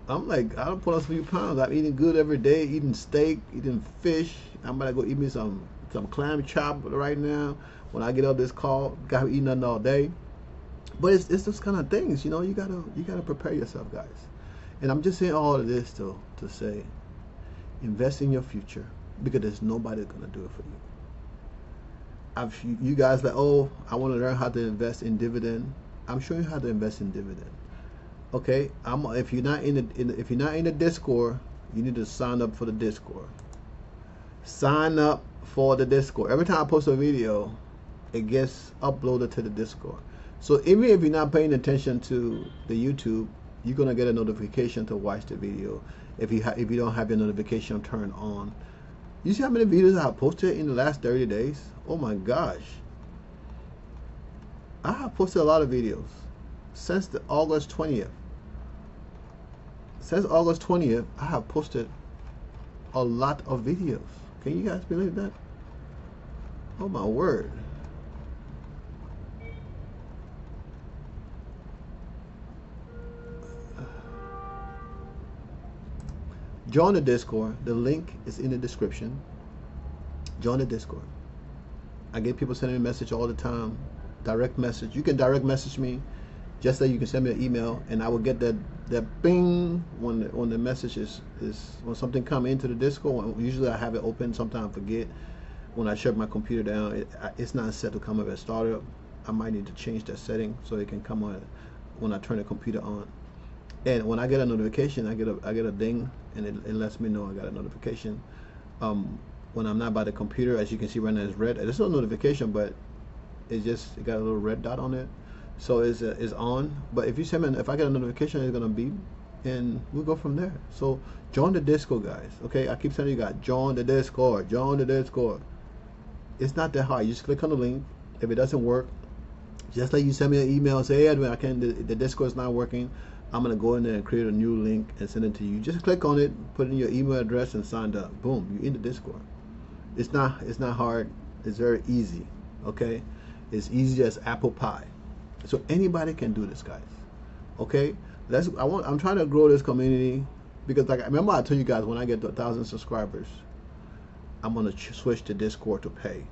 I'm like, I don't put on a few pounds. I'm eating good every day, eating steak, eating fish. I'm gonna go eat me some clam chop right now. When I get off this call, got eating nothing all day. But it's those kind of things, you know. You gotta prepare yourself, guys. And I'm just saying all of this to say, invest in your future because there's nobody gonna do it for you. You guys like, oh, I want to learn how to invest in Dividend. I'm showing you how to invest in Dividend. Okay, if you're not in the Discord, you need to sign up for the Discord. Sign up for the Discord. Every time I post a video, it gets uploaded to the Discord. So even if you're not paying attention to the YouTube, you're gonna get a notification to watch the video. If you don't have your notification turned on, you see how many videos I have posted in the last 30 days? Oh my gosh, I have posted a lot of videos since the August 20th. Since August 20th, I have posted a lot of videos. Can you guys believe that? Oh my word. Join the Discord. The link is in the description. Join the Discord. I get people sending me a message all the time. Direct message. You can direct message me, just that you can send me an email, and I will get that bing when the message is when something come into the Discord. Usually I have it open. Sometimes I forget. When I shut my computer down, it's not set to come up as startup. I might need to change that setting so it can come on when I turn the computer on. And when I get a notification, I get a ding, and it lets me know I got a notification. When I'm not by the computer, as you can see right now, it's red. There's no notification, but it got a little red dot on it, so it's on. But if you send me, if I get a notification, it's gonna beep, and we'll go from there. So join the Discord, guys. Okay, I keep telling you guys, join the Discord. Join the Discord. It's not that hard. You just click on the link. If it doesn't work, just like you send me an email and say, hey, Edwin, I can't. The Discord is not working. I'm gonna go in there and create a new link and send it to you. Just click on it, put in your email address, and sign up. Boom, you're in the Discord. It's not hard. It's very easy. Okay, it's easy as apple pie. So anybody can do this, guys. Okay, I'm trying to grow this community, because like remember I told you guys, when I get to 1,000 subscribers, I'm gonna switch to Discord to pay.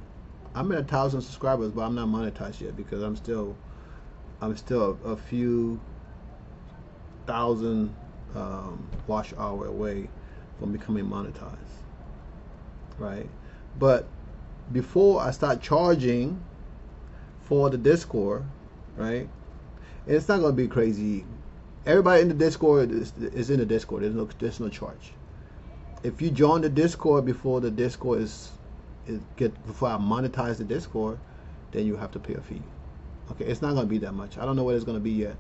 I'm at 1,000 subscribers, but I'm not monetized yet, because I'm still a few thousand watch hour away from becoming monetized, right? But before I start charging for the Discord, right, and it's not going to be crazy. Everybody in the Discord is in the Discord. There's no charge. If you join the Discord before the Discord before I monetize the Discord, then you have to pay a fee. Okay, it's not going to be that much. I don't know what it's going to be yet,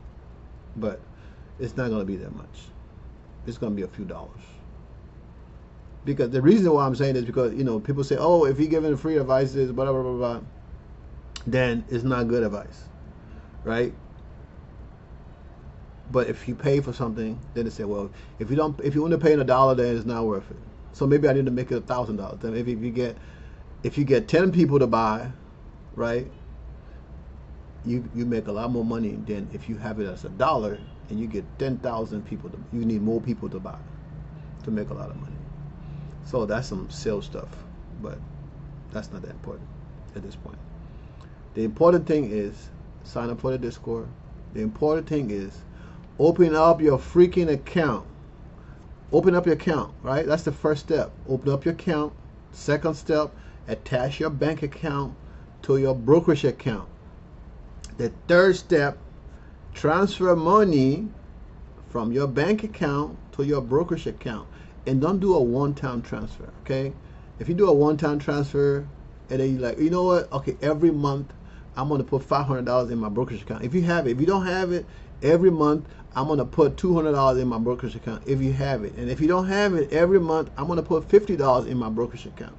but it's not going to be that much. It's going to be a few dollars. Because the reason why I'm saying this, because people say, oh, if you're giving free advices, blah blah blah blah, then it's not good advice, right? But if you pay for something, then they say, well, if you only pay $1, then it's not worth it. So maybe I need to make it $1,000. Then if you get 10 people to buy, right, you make a lot more money than if you have it as $1 and you get 10,000 people. You need more people to buy to make a lot of money. So that's some sales stuff, but that's not that important at this point. The important thing is sign up for the Discord. The important thing is open up your freaking account. Open up your account, right? That's the first step. Open up your account. Second step, attach your bank account to your brokerage account. The third step, transfer money from your bank account to your brokerage account. And don't do a one-time transfer, okay? If you do a one-time transfer and then you're like, you know what? Okay, every month I'm gonna put $500 in my brokerage account. If you have it, if you don't have it, every month I'm gonna put $200 in my brokerage account. If you have it, and if you don't have it, every month I'm gonna put $50 in my brokerage account.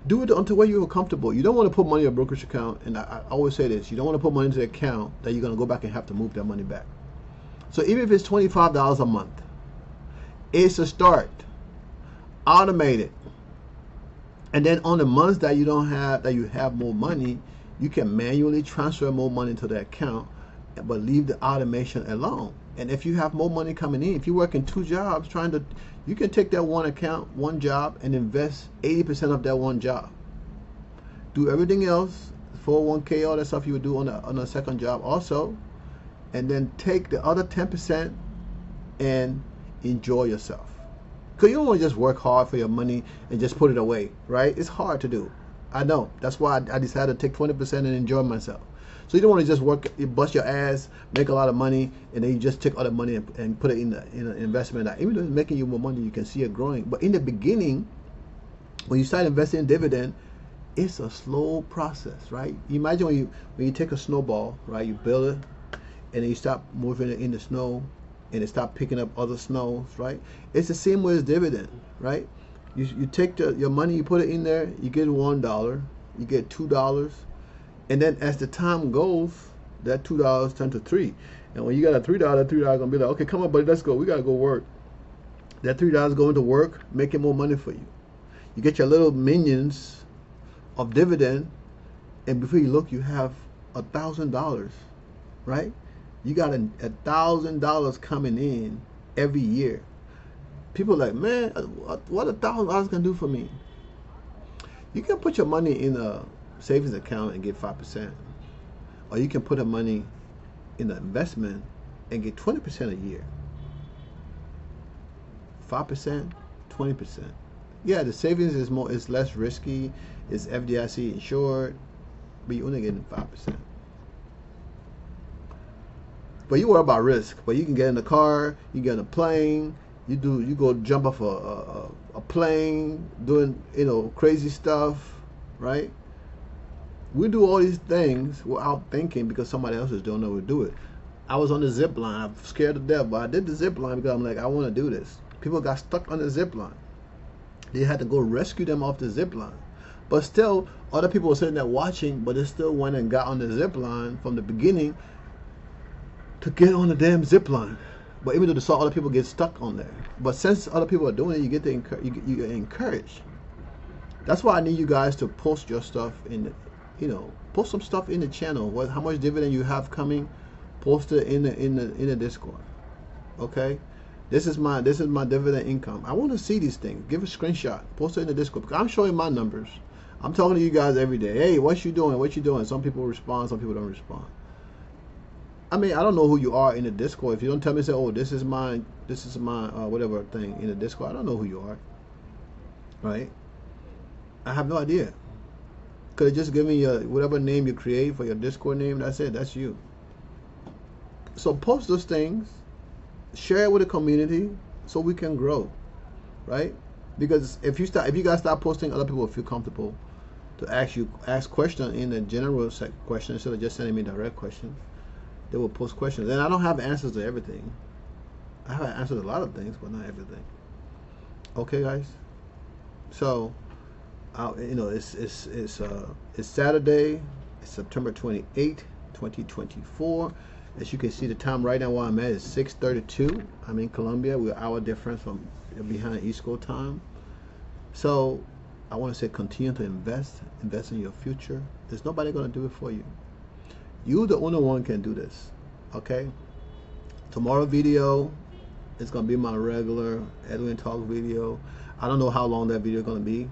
Do it until where you're comfortable. You don't want to put money in your brokerage account, and I always say this: you don't want to put money into the account that you're gonna go back and have to move that money back. So even if it's $25 a month, it's a start. Automate it, and then on the months that you don't have, that you have more money, you can manually transfer more money to the account, but leave the automation alone. And if you have more money coming in, if you're working 2 jobs you can take that one account, one job, and invest 80% of that one job. Do everything else, 401k, all that stuff you would do on a second job also, and then take the other 10% and enjoy yourself. Because you don't want to just work hard for your money and just put it away, right? It's hard to do. I know. That's why I decided to take 20% and enjoy myself. So you don't want to just work, you bust your ass, make a lot of money, and then you just take all the money and put it in an investment. Even though it's making you more money, you can see it growing. But in the beginning, when you start investing in dividend, it's a slow process, right? You imagine when you take a snowball, right? You build it, and then you start moving it in the snow, and it start picking up other snows, right? It's the same way as dividend, right? You take your money, you put it in there, you get $1, you get $2, and then as the time goes, that $2 turns to $3. And when you got a $3, gonna be like, okay, come on, buddy, let's go. We gotta go work. That $3 going to work, making more money for you. You get your little minions of dividend and before you look, you have $1,000, right? You got $1,000 coming in every year. People are like, man, what $1,000 can do for me? You can put your money in a savings account and get 5%, or you can put the money in an investment and get 20% a year. 5%, 20%. Yeah, the savings is less risky. It's FDIC insured, but you're only getting 5%. But you worry about risk. But you can get in the car, you get in a plane, you go jump off a plane, doing crazy stuff, right? We do all these things without thinking because somebody else is doing it. We do it. I was on the zip line. I'm scared to death, but I did the zip line because I'm like, I want to do this. People got stuck on the zip line. They had to go rescue them off the zip line. But still, other people were sitting there watching, but they still went and got on the zip line from the beginning to get on the damn zip line. But even though they saw other people get stuck on there, but since other people are doing it, you get encouraged. That's why I need you guys to post your stuff in, post some stuff in the channel. How much dividend you have coming, post it in the Discord. Okay, this is my dividend income. I want to see these things. Give a screenshot, post it in the Discord because I'm showing my numbers. I'm talking to you guys every day. Hey, what you doing? What you doing? Some people respond, some people don't respond. I mean, I don't know who you are in the Discord. If you don't tell me, say, oh, this is my whatever thing in the Discord, I don't know who you are, right? I have no idea. Could have just given you whatever name you create for your Discord name. That's it. That's you. So post those things, share it with the community, so we can grow, right? Because if you guys start posting, other people will feel comfortable to ask questions in the general question instead of just sending me direct questions. They will post questions, and I don't have answers to everything. I have answers to a lot of things, but not everything. Okay, guys. So, it's Saturday. It's September 28, 2024. As you can see, the time right now where I'm at is 6:32. I'm in Colombia. We're an hour difference from behind East Coast time. So, I want to say continue to invest in your future. There's nobody going to do it for you. You, the only one, can do this. Okay? Tomorrow video is going to be my regular Edwin Talk video. I don't know how long that video is going to be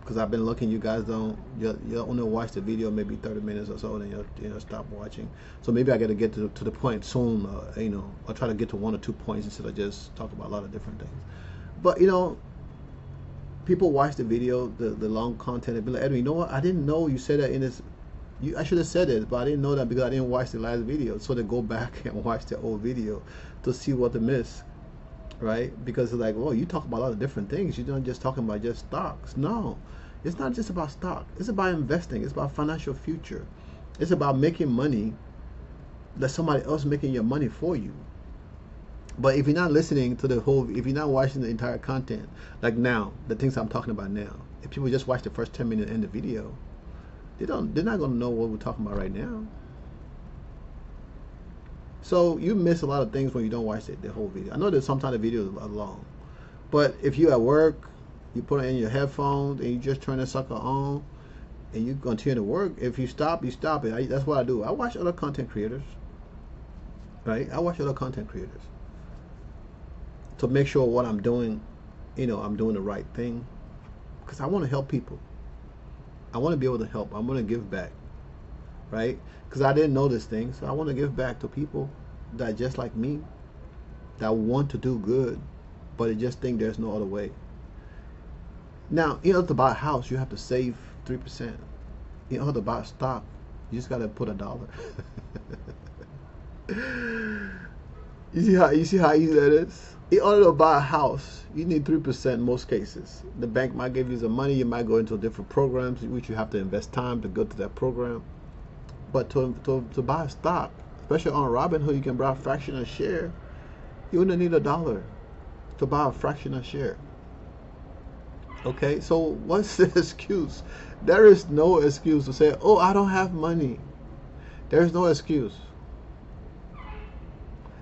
because I've been looking. You guys you'll only watch the video maybe 30 minutes or so, then you'll stop watching. So maybe I got to get to the point soon. I'll try to get to 1 or 2 points instead of just talk about a lot of different things. But people watch the video, the long content, and be like, Edwin, you know what? I didn't know you said that in this. I should have said it, but I didn't know that because I didn't watch the last video. So they go back and watch the old video to see what they missed, right? Because it's like, oh, you talk about a lot of different things. You're not just talking about just stocks. No, it's not just about stock. It's about investing. It's about financial future. It's about making money that somebody else making your money for you. But if you're not listening to if you're not watching the entire content, like now, the things I'm talking about now, if people just watch the first 10 minutes in the video, they're not going to know what we're talking about right now. So you miss a lot of things when you don't watch the whole video. I know that sometimes the videos are long, but if you're at work, you put it in your headphones and you just turn the sucker on and you continue to work. If you stop, you stop it. That's what I do. I watch other content creators, right? I watch other content creators to make sure what I'm doing, I'm doing the right thing, because I want to help people. I want to be able to help. I want to give back, right? Because I didn't know this thing, so I want to give back to people that just like me, that want to do good, but they just think there's no other way. Now, to buy a house, you have to save 3%. In order to buy a stock, you just got to put $1. You see how easy that is? In order to buy a house, you need 3% in most cases. The bank might give you some money. You might go into different programs, which you have to invest time to go to that program. But to buy a stock, especially on Robinhood, you can buy a fraction of a share. You only need $1 to buy a fraction of a share. Okay, so what's the excuse? There is no excuse to say, oh, I don't have money. There's no excuse.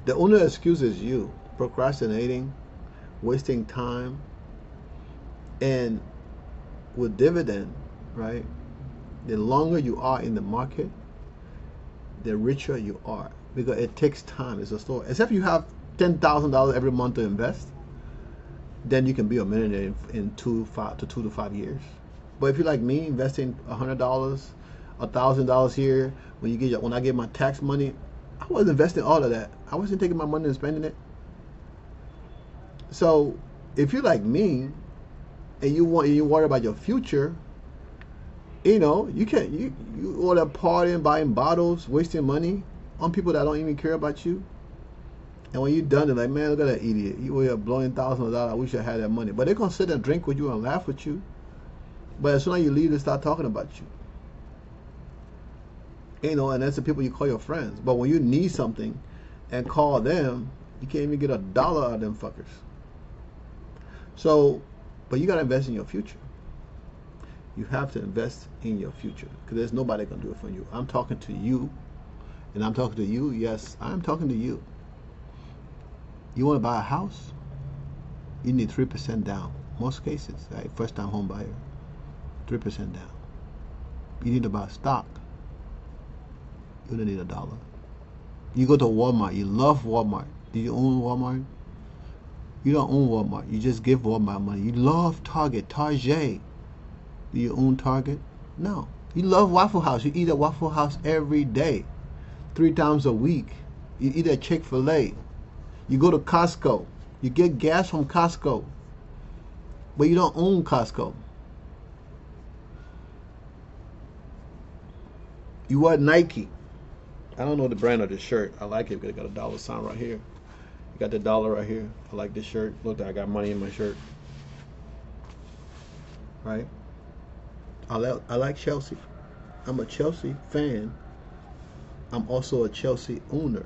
The only excuse is you procrastinating, wasting time. And with dividend, right, The longer you are in the market, the richer you are, because it takes time. It's a story. Except you have $10,000 every month to invest, then you can be a millionaire in 2 to 5 years. But if you're like me, investing $100, $1,000 here, when I get my tax money, I wasn't investing all of that. I wasn't taking my money and spending it. So if you're like me, and you worry about your future, you know, you all that partying, buying bottles, wasting money on people that don't even care about you. And when you're done, they're like, man, look at that idiot. You were blowing thousands of dollars. I wish I had that money. But they're gonna sit and drink with you and laugh with you. But as soon as you leave, they start talking about you. You know, and that's the people you call your friends. But when you need something and call them, you can't even get $1 out of them fuckers. So, but you gotta invest in your future. You have to invest in your future, because there's nobody gonna do it for you. I'm talking to you, and I'm talking to you. Yes, I'm talking to you. You want to buy a house? You need 3% down. Most cases, right? First-time home buyer, 3% down. You need to buy stock. You don't need $1. You go to Walmart. You love Walmart. Do you own Walmart? You don't own Walmart. You just give Walmart money. You love Target. Do you own Target? No. You love Waffle House. You eat at Waffle House every day, 3 times a week. You eat at Chick-fil-A. You go to Costco. You get gas from Costco. But you don't own Costco. You wear Nike. I don't know the brand of this shirt. I like it because it got a dollar sign right here. You got the dollar right here. I like this shirt. Look, I got money in my shirt. Right? I like Chelsea. I'm a Chelsea fan. I'm also a Chelsea owner,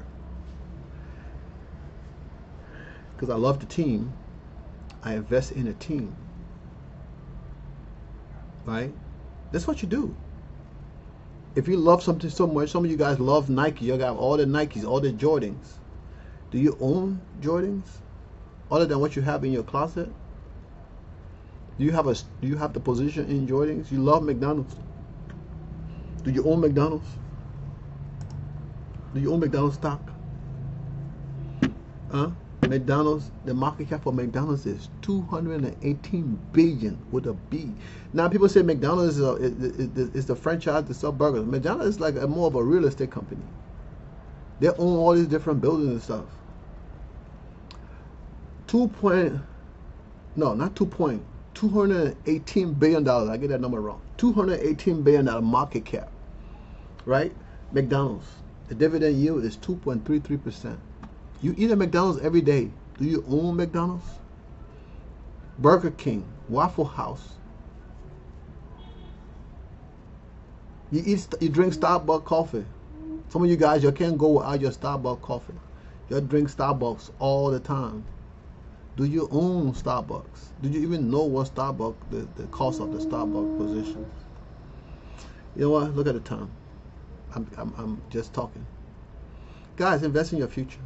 because I love the team. I invest in a team. Right? That's what you do. If you love something so much, some of you guys love Nike. You got all the Nikes, all the Jordans. Do you own Jordans other than what you have in your closet? Do you have the position in Jordans? You love McDonald's. Do you own McDonald's? Do you own McDonald's stock? McDonald's, the market cap for McDonald's is 218 billion with a B. Now people say McDonald's is the franchise to sell burgers. McDonald's is like more of a real estate company. They own all these different buildings and stuff. 218 billion dollars. I get that number wrong. 218 billion dollar market cap, right? McDonald's, the dividend yield is 2.33%. You eat at McDonald's every day. Do you own McDonald's? Burger King, Waffle House. You drink Starbucks coffee. Some of you guys, you can't go without your Starbucks coffee. You drink Starbucks all the time. Do you own Starbucks? Do you even know what Starbucks, the cost of the Starbucks position? You know what? Look at the time. I'm just talking. Guys, invest in your future.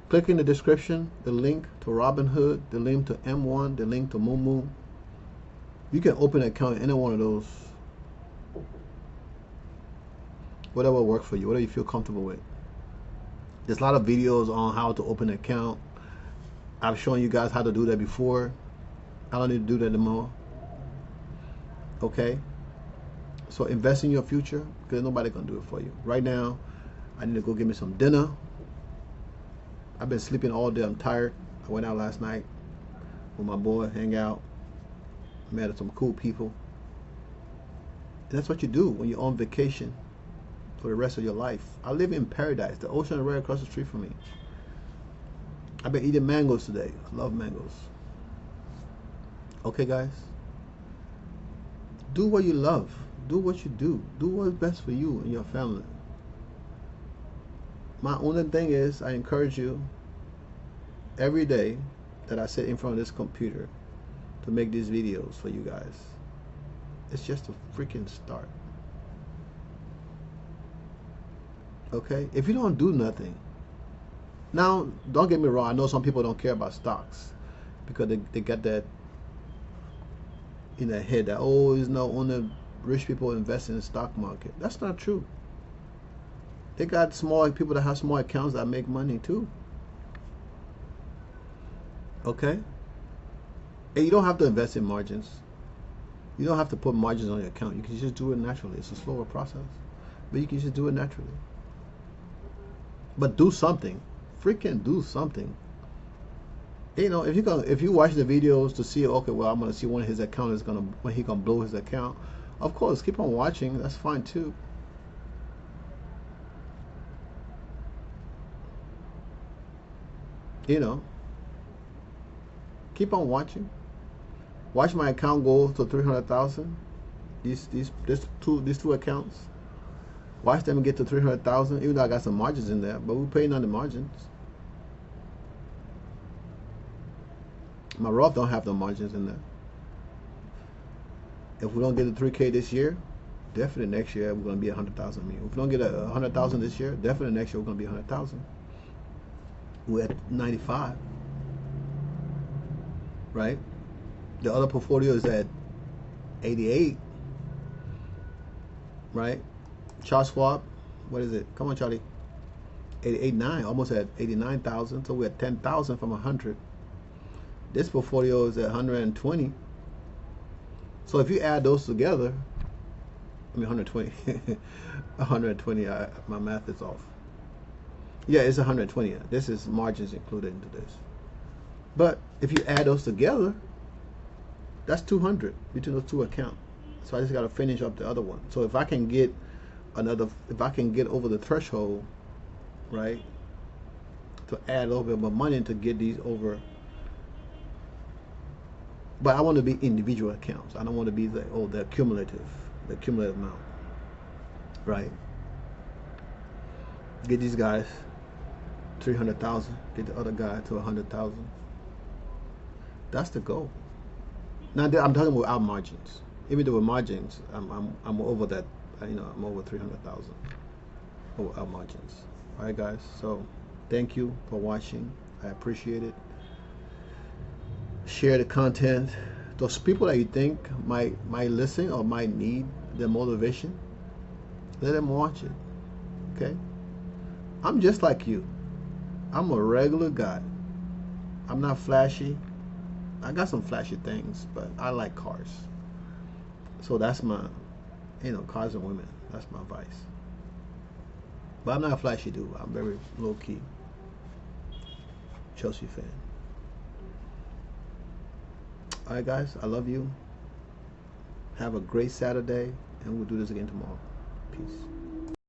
Click in the description, the link to Robinhood, the link to M1, the link to Moomoo. You can open an account in any one of those. Whatever works for you, whatever you feel comfortable with. There's a lot of videos on how to open an account. I've shown you guys how to do that before. I don't need to do that anymore. Okay? So invest in your future, because nobody can do it for you. Right now, I need to go get me some dinner. I've been sleeping all day. I'm tired. I went out last night with my boy, hang out, met some cool people. And that's what you do when you're on vacation for the rest of your life. I live in paradise. The ocean is right across the street from me. I've been eating mangoes today. I love mangoes. Okay, guys? Do what you love. Do what you do. Do what's best for you and your family. My only thing is, I encourage you every day that I sit in front of this computer to make these videos for you guys. It's just a freaking start. Okay? If you don't do nothing, now, don't get me wrong, I know some people don't care about stocks because they got that in their head that, oh, it's no only rich people invest in the stock market. That's not true. They got small people that have small accounts that make money too. Okay? And you don't have to invest in margins. You don't have to put margins on your account. You can just do it naturally. It's a slower process, but you can just do it naturally. But do something. Freaking do something. You know, if you watch the videos to see, okay, well, I'm gonna see when his account is gonna, when he gonna blow his account. Of course, keep on watching. That's fine too. You know, keep on watching. Watch my account go to 300,000. These two accounts. Watch them get to 300,000. Even though I got some margins in there, but we're paying on the margins. My Roth don't have the margins in there. If we don't get the 3K this year, definitely next year we're gonna be 100,000. If we don't get 100,000 this year, definitely next year we're gonna be 100,000. We're at 95, right? The other portfolio is at 88, right? Charles Schwab, what is it? Come on, Charlie. 88.9, almost at 89,000. So we're at 10,000 from 100. This portfolio is at 120. So if you add those together, I mean 120, 120. My math is off. Yeah, it's 120. This is margins included into this. But if you add those together, that's 200 between those two accounts. So I just got to finish up the other one. So if I can get if I can get over the threshold, right, to add a little bit more money to get these over. But I want to be individual accounts. I don't want to be the cumulative amount, right? Get these guys 300,000. Get the other guy to 100,000. That's the goal. Now I'm talking about our margins. Even though with margins, I'm over that. You know, I'm over 300,000 over our margins. All right, guys. So thank you for watching. I appreciate it. Share the content. Those people that you think might listen or might need the motivation, let them watch it. Okay? I'm just like you. I'm a regular guy. I'm not flashy. I got some flashy things, but I like cars. So that's my, cars and women. That's my vice. But I'm not a flashy dude. I'm very low key. Chelsea fan. All right, guys. I love you. Have a great Saturday, and we'll do this again tomorrow. Peace.